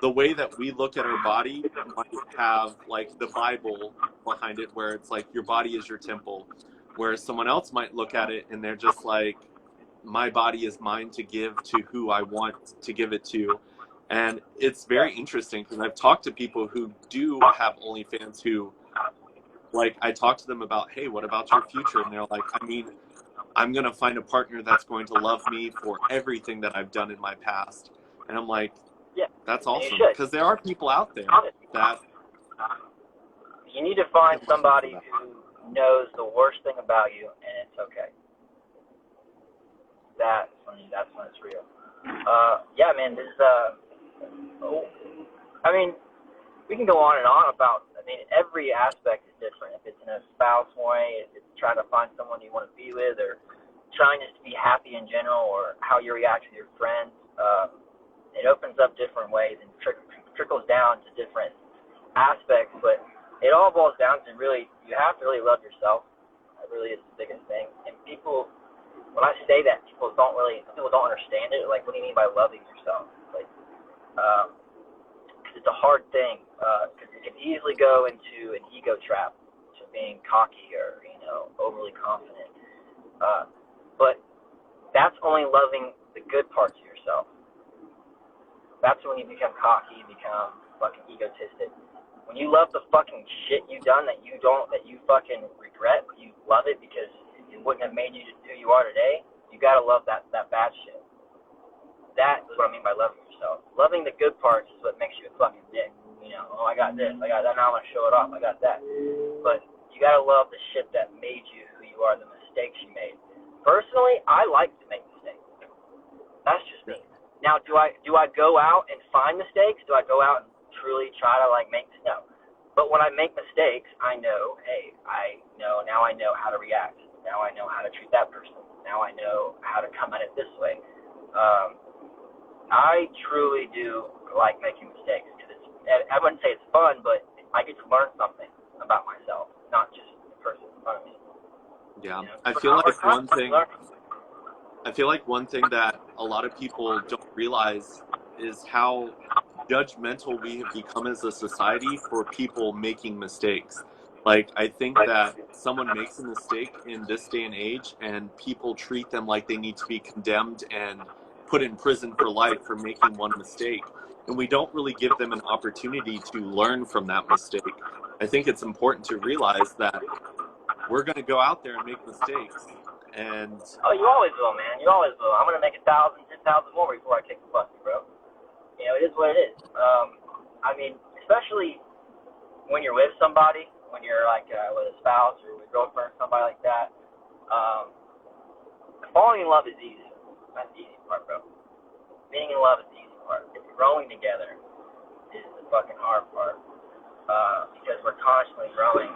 the way that we look at our body might have like the Bible behind it, where it's like your body is your temple, whereas someone else might look at it and they're just like, my body is mine to give to who I want to give it to. And it's very interesting because I've talked to people who do have OnlyFans who, like, I talk to them about, hey, what about your future? And they're like, I mean, I'm going to find a partner that's going to love me for everything that I've done in my past. And I'm like, that's awesome. Because there are people out there that... You need to find somebody who knows the worst thing about you, and it's okay. That's when it's real. Yeah, man, this is... I mean, we can go on and on about... I mean, every aspect is different. If it's in a spouse way, if it's trying to find someone you want to be with, or trying just to be happy in general, or how you react with your friends, it opens up different ways and trickles down to different aspects. But it all boils down to really, you have to really love yourself. That really is the biggest thing. And people, when I say that, people don't understand it. Like, what do you mean by loving yourself? Like, it's a hard thing, because it can easily go into an ego trap, to being cocky or, overly confident. But that's only loving the good parts of yourself. That's when you become cocky, you become fucking egotistic. When you love the fucking shit you've done that you fucking regret, but you love it because it wouldn't have made you who you are today, you gotta love that bad shit. That is what I mean by loving yourself. Loving the good parts is what makes you a fucking dick. Oh, I got this, I got that, now I'm gonna show it off, I got that. But you gotta love the shit that made you who you are, the mistakes you made. Personally, I like to make mistakes. That's just me. Now, do I go out and find mistakes? Do I go out and truly try to make no? But when I make mistakes, I know, hey, now I know how to react. Now I know how to treat that person. Now I know how to come at it this way. I truly do like making mistakes, because I wouldn't say it's fun, but I get to learn something about myself, not just the person in front of me. Yeah, I feel like one thing that a lot of people don't realize is how judgmental we have become as a society for people making mistakes. Like, I think that someone makes a mistake in this day and age, and people treat them like they need to be condemned and put in prison for life for making one mistake. And we don't really give them an opportunity to learn from that mistake. I think it's important to realize that we're going to go out there and make mistakes. And Oh, you always will, man. You always will. I'm gonna make 1,000, 10,000 more before I kick the bucket, bro. You know, it is what it is. I mean, especially when you're with somebody, when you're like with a spouse or with a girlfriend or somebody like that. Falling in love is easy. That's the easy part, bro. Being in love is the easy part. Growing together is the fucking hard part. Because we're constantly growing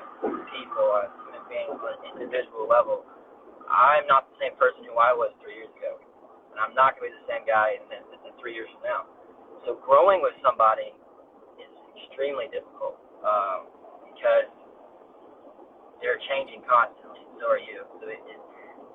people as human beings on an individual level. I'm not the same person who I was 3 years ago, and I'm not going to be the same guy in 3 years from now. So growing with somebody is extremely difficult because they're changing constantly. So are you. So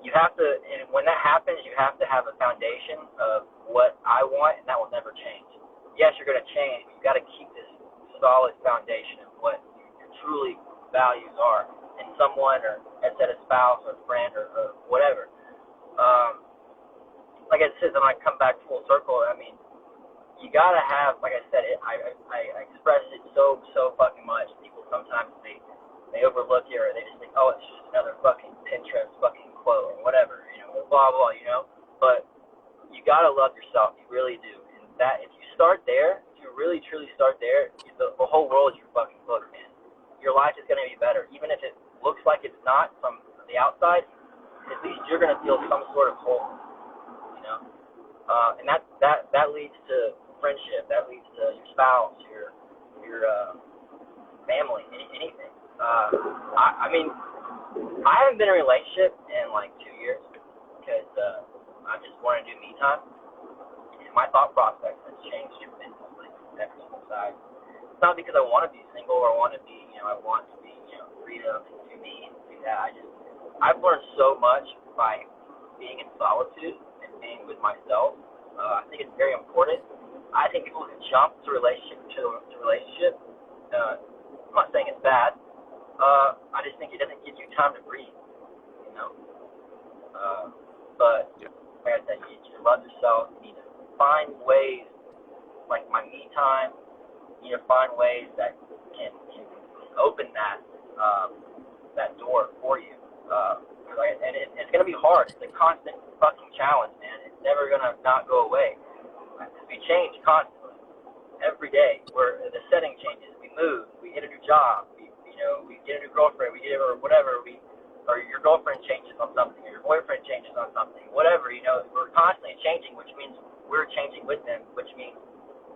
you have to, and when that happens, you have to have a foundation of what I want, and that will never change. Yes, you're going to change, but you got to keep this solid foundation of what your truly values are in someone, or as I said, a spouse or a friend or whatever. Like I said, then I come back full circle. I mean, you gotta have, like I said, I express it so fucking much. People sometimes they overlook it, or they just think, oh, it's just another fucking Pinterest fucking quote or whatever, you know, or blah blah, you know. But you gotta love yourself. You really do. And that, if you start there, if you really truly start there, the whole world is your fucking book, man. Your life is gonna be better, even if it looks like it's not from the outside. At least you're gonna feel some sort of whole, you know. And that leads to friendship. That leads to your spouse, your family, anything. I mean, I haven't been in a relationship in like 2 years because I just want to do me time. And my thought process has changed tremendously every single side. It's not because I want to be single or want to be, you know, I want to be, you know, freedom and do me and do that. I've learned so much by being in solitude and being with myself. I think it's very important. I think people who jump to relationship, I'm not saying it's bad. I just think it doesn't give you time to breathe, you know. But like I said, you need to love yourself. You need to find ways, like my me time. You need to find ways that can open that door for you. And it's gonna be hard. It's a constant fucking challenge, man. It's never gonna not go away. We change constantly, every day. Where the setting changes, we move, we get a new job, we get a new girlfriend, we get or whatever, or your girlfriend changes on something, or your boyfriend changes on something, whatever. You know, we're constantly changing, which means we're changing with them, which means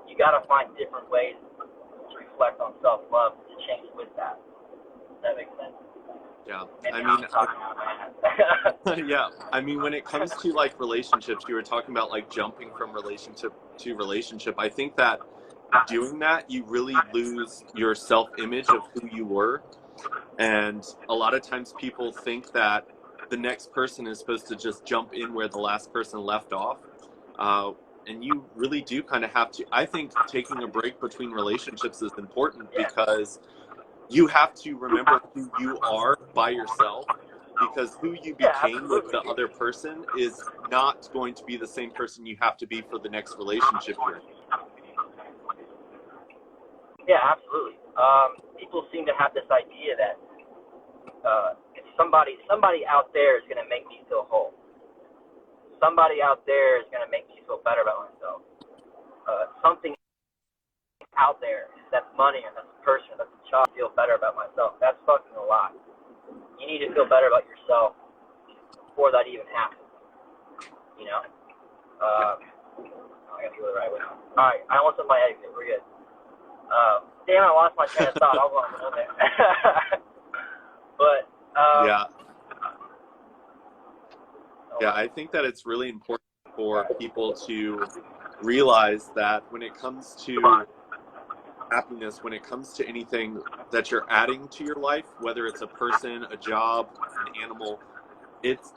you gotta find different ways to reflect on self-love to change with that. Does that make sense? yeah, I mean, yeah, I mean, when it comes to like relationships, you were talking about like jumping from relationship to relationship. I think that doing that, you really lose your self-image of who you were. And a lot of times people think that the next person is supposed to just jump in where the last person left off. And you really do kind of have to. I think taking a break between relationships is important because you have to remember who you are by yourself, because who you became with the other person is not going to be the same person you have to be for the next relationship you're in. Yeah, absolutely. People seem to have this idea that if somebody out there is going to make me feel whole. Somebody out there is going to make me feel better about myself. Something out there, that's money or that's a person or that's a job, feel better about myself. That's fucking a lie. You need to feel better about yourself before that even happens. You know? I got to go the right way. Alright, I almost hit my exit. We're good. Damn, I lost my train of thought. I'll go on there. But, yeah, I think that it's really important for people to realize that when it comes to happiness, when it comes to anything that you're adding to your life, whether it's a person, a job, an animal, it's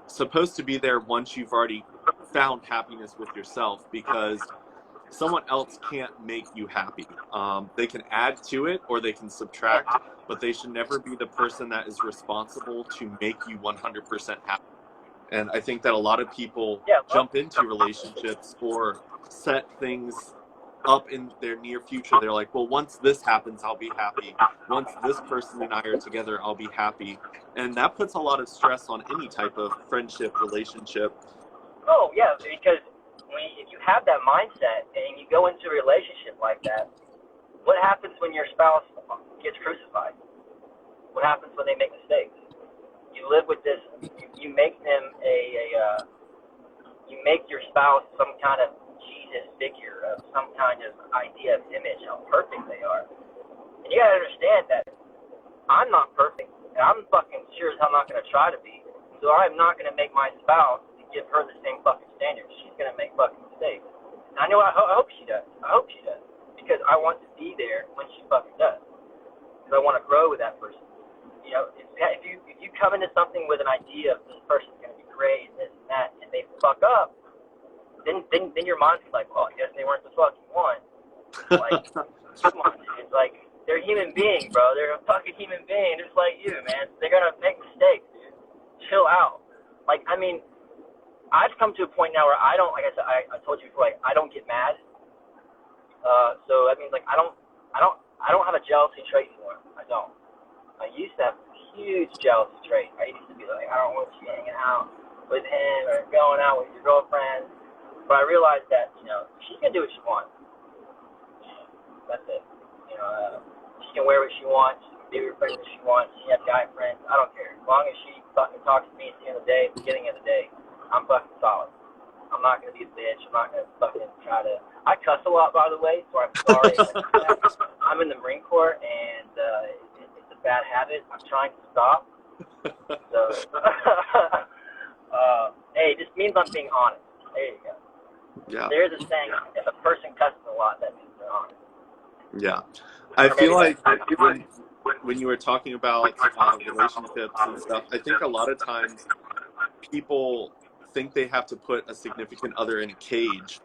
supposed to be there once you've already found happiness with yourself, because someone else can't make you happy. They can add to it or they can subtract, but they should never be the person that is responsible to make you 100% happy. And I think that a lot of people Yeah, well, jump into relationships or set things up in their near future. They're like, well, once this happens, I'll be happy. Once this person and I are together, I'll be happy. And that puts a lot of stress on any type of friendship, relationship. oh yeah, because if you have that mindset and you go into a relationship like that, what happens when your spouse gets crucified? What happens when they make mistakes? You live with this. You make them you make your spouse some kind of Jesus figure of some kind of idea of image, how perfect they are. And you gotta understand that I'm not perfect, and I'm fucking sure as hell not gonna try to be. So I'm not gonna make my spouse give her the same fucking standards. She's gonna make fucking mistakes. And I know. I hope she does. I hope she does, because I want to be there when she fucking does. Because I want to grow with that person. You know, if you come into something with an idea of this person's gonna be great and this and that, and they fuck up, then your mind's like, well, I guess they weren't the fucking one. Like, come on, dude. It's like, they're a human being, bro. They're a fucking human being, just like you, man. They're gonna make mistakes, dude. Chill out. Like, I mean, I've come to a point now where I don't, like I said, I told you before, like, I don't get mad. So that means, like, I don't have a jealousy trait anymore. I don't. I used to have a huge jealousy trait. I used to be like, I don't want you hanging out with him or going out with your girlfriend. But I realized that, you know, she can do what she wants. That's it. You know, she can wear what she wants. She can be with her friends if she wants. She can have guy friends. I don't care. As long as she fucking talks to me at the end of the day, beginning of the day, I'm fucking solid. I'm not going to be a bitch. I'm not going to fucking try to... I cuss a lot, by the way, so I'm sorry. I'm in the Marine Corps, and it's a bad habit. I'm trying to stop. So, hey, it just means I'm being honest. There you go. Yeah. There's a saying, if a person cusses a lot, that means they're honest. Yeah. I feel like when you were talking about relationships and stuff, I think a lot of times people think they have to put a significant other in a cage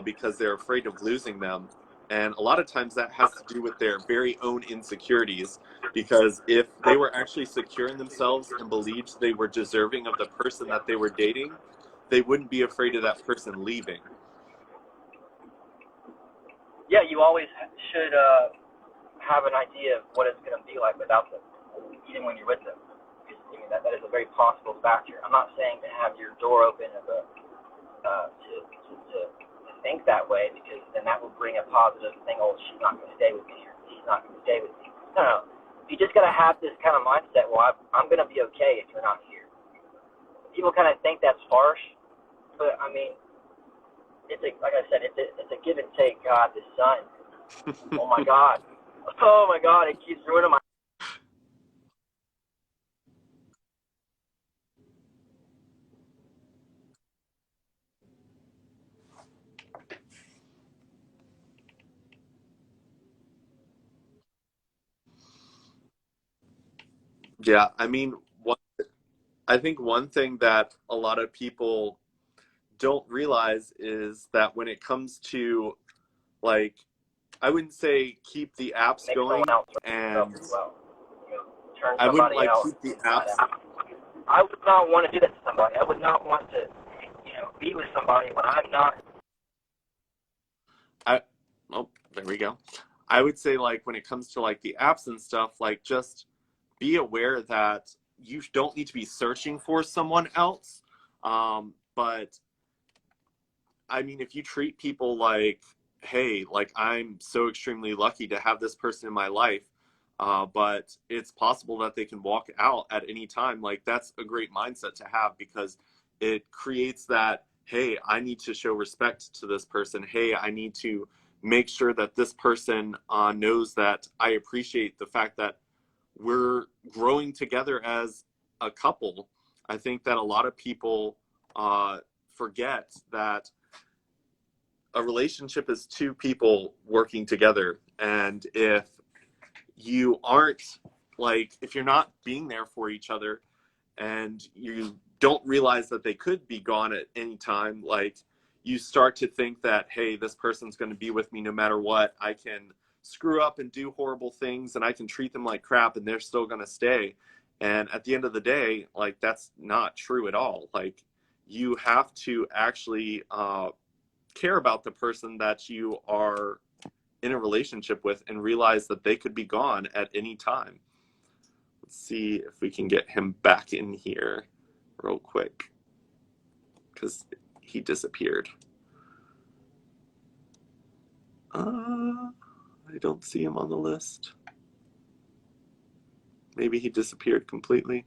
because they're afraid of losing them. And a lot of times that has to do with their very own insecurities, because if they were actually secure in themselves and believed they were deserving of the person that they were dating, they wouldn't be afraid of that person leaving. Yeah, you always should have an idea of what it's going to be like without them, even when you're with them. Because, I mean, that is a very possible factor. I'm not saying to have your door open as a to think that way, because then that will bring a positive thing. Oh, she's not going to stay with me, or he's not going to stay with me. No. You just got to have this kind of mindset. Well, I'm going to be okay if you're not here. People kind of think that's harsh, but I mean, like I said, it's a give and take. God, this sun. Oh my God. Oh my God, it keeps ruining my. Yeah, I mean, I think one thing that a lot of people don't realize is that when it comes to, like, I wouldn't say keep the apps Make going, someone else and as well. You know, turn I wouldn't somebody like else keep the inside apps. out. I would not want to do that to somebody. I would not want to, be with somebody when I'm not. Oh, there we go. I would say, like, when it comes to like the apps and stuff, like, just be aware that you don't need to be searching for someone else. But I mean, if you treat people like, hey, like, I'm so extremely lucky to have this person in my life, but it's possible that they can walk out at any time, like, that's a great mindset to have, because it creates that, hey, I need to show respect to this person. Hey, I need to make sure that this person knows that I appreciate the fact that we're growing together as a couple. I think that a lot of people forget that a relationship is two people working together. And if you aren't, like, if you're not being there for each other and you don't realize that they could be gone at any time, like, you start to think that, hey, this person's going to be with me no matter what. I can screw up and do horrible things and I can treat them like crap and they're still going to stay. And at the end of the day, like, that's not true at all. Like, you have to actually care about the person that you are in a relationship with and realize that they could be gone at any time. Let's see if we can get him back in here real quick, because he disappeared. I don't see him on the list. Maybe he disappeared completely.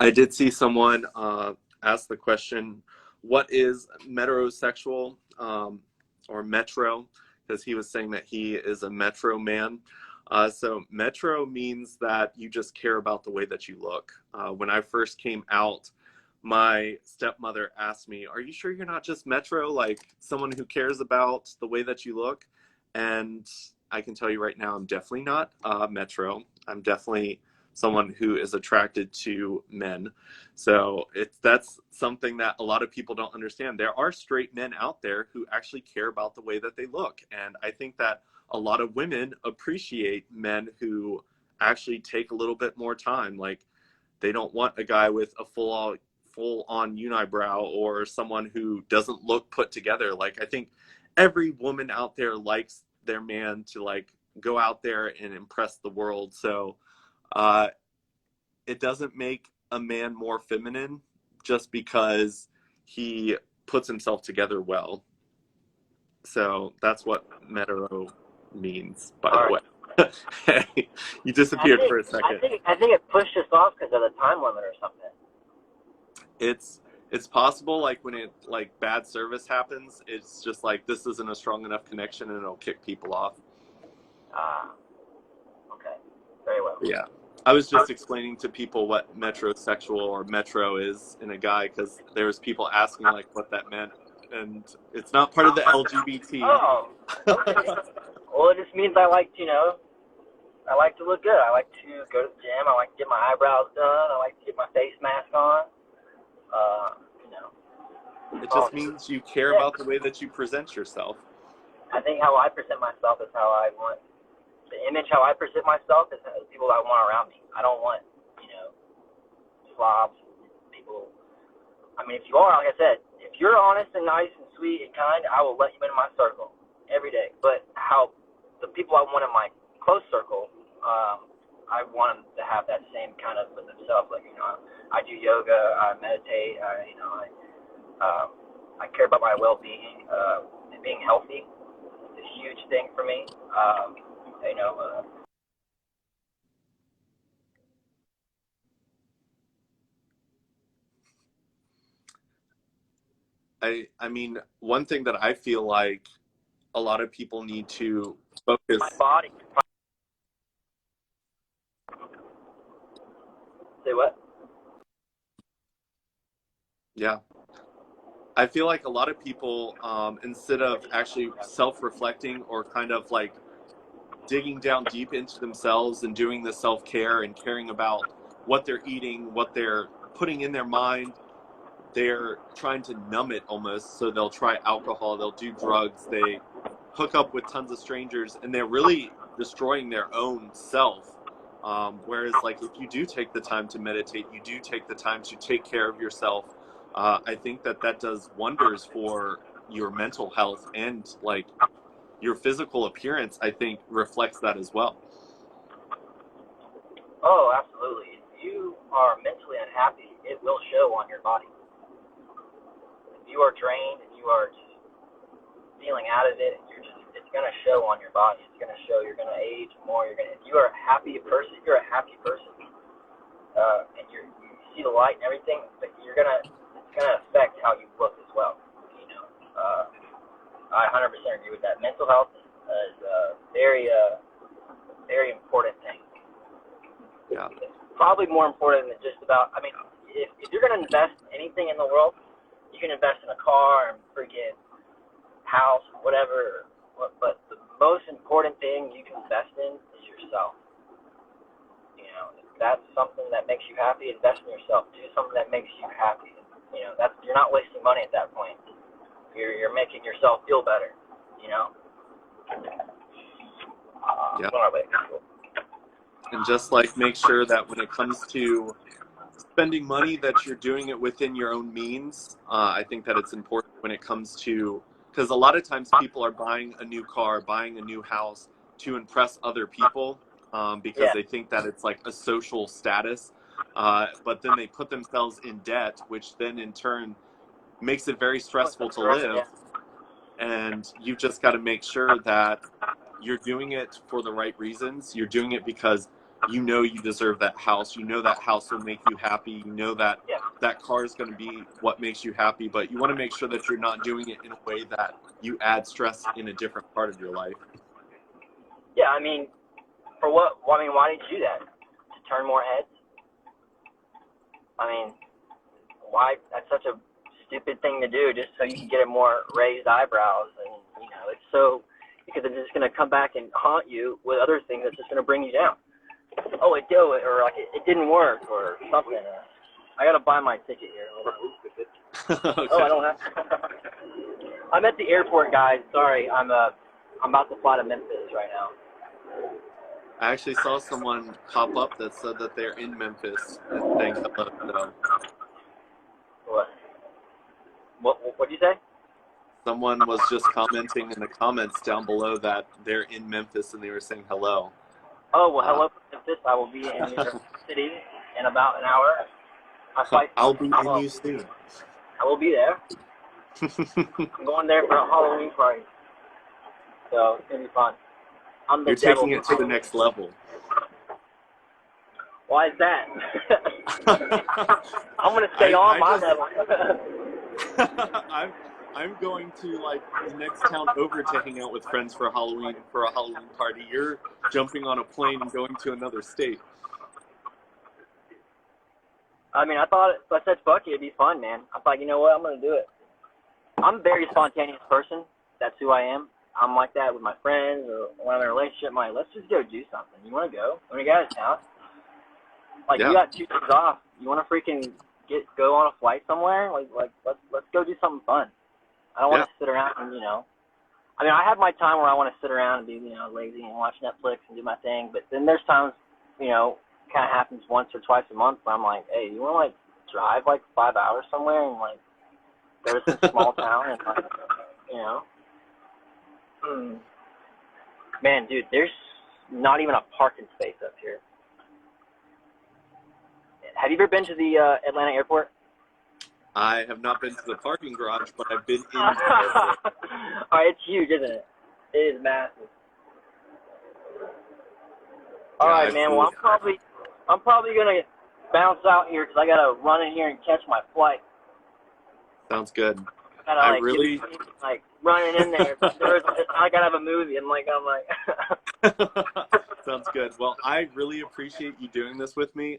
I did see someone ask the question, what is metrosexual, or metro, because he was saying that he is a metro man. So metro means that you just care about the way that you look. When I first came out, my stepmother asked me, are you sure you're not just metro, like someone who cares about the way that you look? And I can tell you right now, I'm definitely not metro. I'm definitely someone who is attracted to men. So that's something that a lot of people don't understand. There are straight men out there who actually care about the way that they look. And I think that a lot of women appreciate men who actually take a little bit more time. Like, they don't want a guy with a full on unibrow or someone who doesn't look put together. Like, I think every woman out there likes their man to like go out there and impress the world. So it doesn't make a man more feminine just because he puts himself together well. So that's what metro means, by the way. Hey, you disappeared for a second. I think it pushed us off because of the time limit or something. It's possible, like when it like bad service happens, it's just like this isn't a strong enough connection and it'll kick people off. Okay. Very well. Yeah. I was just explaining to people what metrosexual or metro is in a guy, because there was people asking like what that meant, and it's not part of the LGBT. Oh, okay. Well, it just means I like to look good. I like to go to the gym. I like to get my eyebrows done. I like to get my face mask on. It just means you care about the way that you present yourself. I think how I present myself is how I want. The image how I present myself is the people I want around me. I don't want, slobs, people. I mean, if you are, like I said, if you're honest and nice and sweet and kind, I will let you into my circle every day. But how the people I want in my close circle, I want them to have that same kind of with themselves. Like, I do yoga, I meditate, I care about my well-being. Being healthy is a huge thing for me. I mean, one thing that I feel like a lot of people need to focus. My body. Say what? Yeah. I feel like a lot of people, instead of actually self-reflecting or kind of like digging down deep into themselves and doing the self-care and caring about what they're eating, what they're putting in their mind, they're trying to numb it almost. So they'll try alcohol, they'll do drugs, they hook up with tons of strangers, and they're really destroying their own self. Whereas, like, if you do take the time to meditate, you do take the time to take care of yourself, I think that does wonders for your mental health, and like your physical appearance, I think, reflects that as well. Oh, absolutely. If you are mentally unhappy, it will show on your body. If you are drained and you are just feeling out of it, it's going to show on your body. It's going to show. You're going to age more. If you are a happy person, you're a happy person, and you see the light and everything, but it's going to affect how you look as well. I 100% agree with that. Mental health is a very, very important thing. Yeah. It's probably more important than just about. I mean, if you're going to invest anything in the world, you can invest in a car and freaking house, whatever. But the most important thing you can invest in is yourself. You know, if that's something that makes you happy, invest in yourself. Do something that makes you happy. You know, you're not wasting money at that point. You're making yourself feel better. You know. Yeah. And just like make sure that when it comes to spending money that you're doing it within your own means. I think that it's important when it comes to, because a lot of times people are buying a new car, buying a new house to impress other people because they think that it's like a social status. But then they put themselves in debt, which then in turn makes it very stressful to live. And you've just got to make sure that you're doing it for the right reasons. You're doing it because you know you deserve that house. You know that house will make you happy. You know that that car is going to be what makes you happy. But you want to make sure that you're not doing it in a way that you add stress in a different part of your life. Yeah, I mean, for what? I mean, why did you do that? To turn more heads? I mean, why? That's such a stupid thing to do just so you can get more raised eyebrows. And, you know, it's so, because it's just going to come back and haunt you with other things that's just going to bring you down. Oh, it like it didn't work or something. I gotta buy my ticket here. Okay. Oh, I don't have to. I'm at the airport, guys. Sorry, I'm about to fly to Memphis right now. I actually saw someone pop up that said that they're in Memphis and saying hello. So. What'd you say? Someone was just commenting in the comments down below that they're in Memphis and they were saying hello. Oh, well, hello, Memphis. I will be in your city in about an hour. I'll be in you soon. I will be there. I'm going there for a Halloween party. So it's going to be fun. You're taking it to the next level. Why is that? I'm going to stay on my level. I'm going to like the next town over to hang out with friends for Halloween for a Halloween party. You're jumping on a plane and going to another state. I mean, I said fuck it, it'd be fun, man. I thought, you know what, I'm gonna do it. I'm a very spontaneous person. That's who I am. I'm like that with my friends or when I'm in a relationship. I'm like, let's just go do something. You want to go? When you got a town, like you got 2 days off. You want to freaking go on a flight somewhere? Like let's go do something fun. I don't want to sit around and, you know. I mean, I have my time where I want to sit around and be, you know, lazy and watch Netflix and do my thing. But then there's times, you know, kind of happens once or twice a month where I'm like, hey, you want to, like, drive, like, 5 hours somewhere and, like, go to some small town and, like, you know. Man, dude, there's not even a parking space up here. Have you ever been to the Atlanta airport? I have not been to the parking garage, but I've been in the airport. All right, it's huge, isn't it? It is massive. All right, man. Well, I'm probably gonna bounce out here because I gotta run in here and catch my flight. Sounds good. Gotta, I really running in there. I gotta have a movie. I'm like. Sounds good. Well, I really appreciate you doing this with me.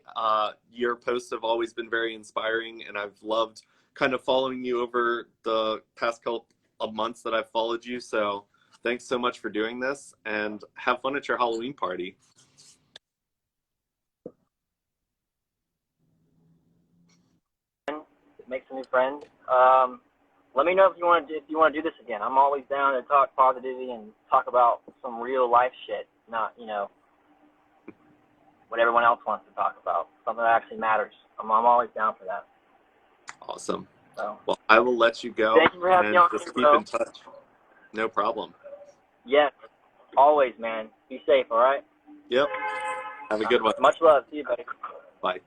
Your posts have always been very inspiring, and I've loved kind of following you over the past couple of months that I've followed you. So thanks so much for doing this, and have fun at your Halloween party. Make some new friends. Let me know if you want to do this again. I'm always down to talk positivity and talk about some real life shit, not, you know, what everyone else wants to talk about. Something that actually matters. I'm always down for that. Awesome. So, well, I will let you go. Thank you for having me on. Just keep in touch. No problem. Yes, always, man. Be safe, all right? Yep. Have a good one. Much love. See you, buddy. Bye.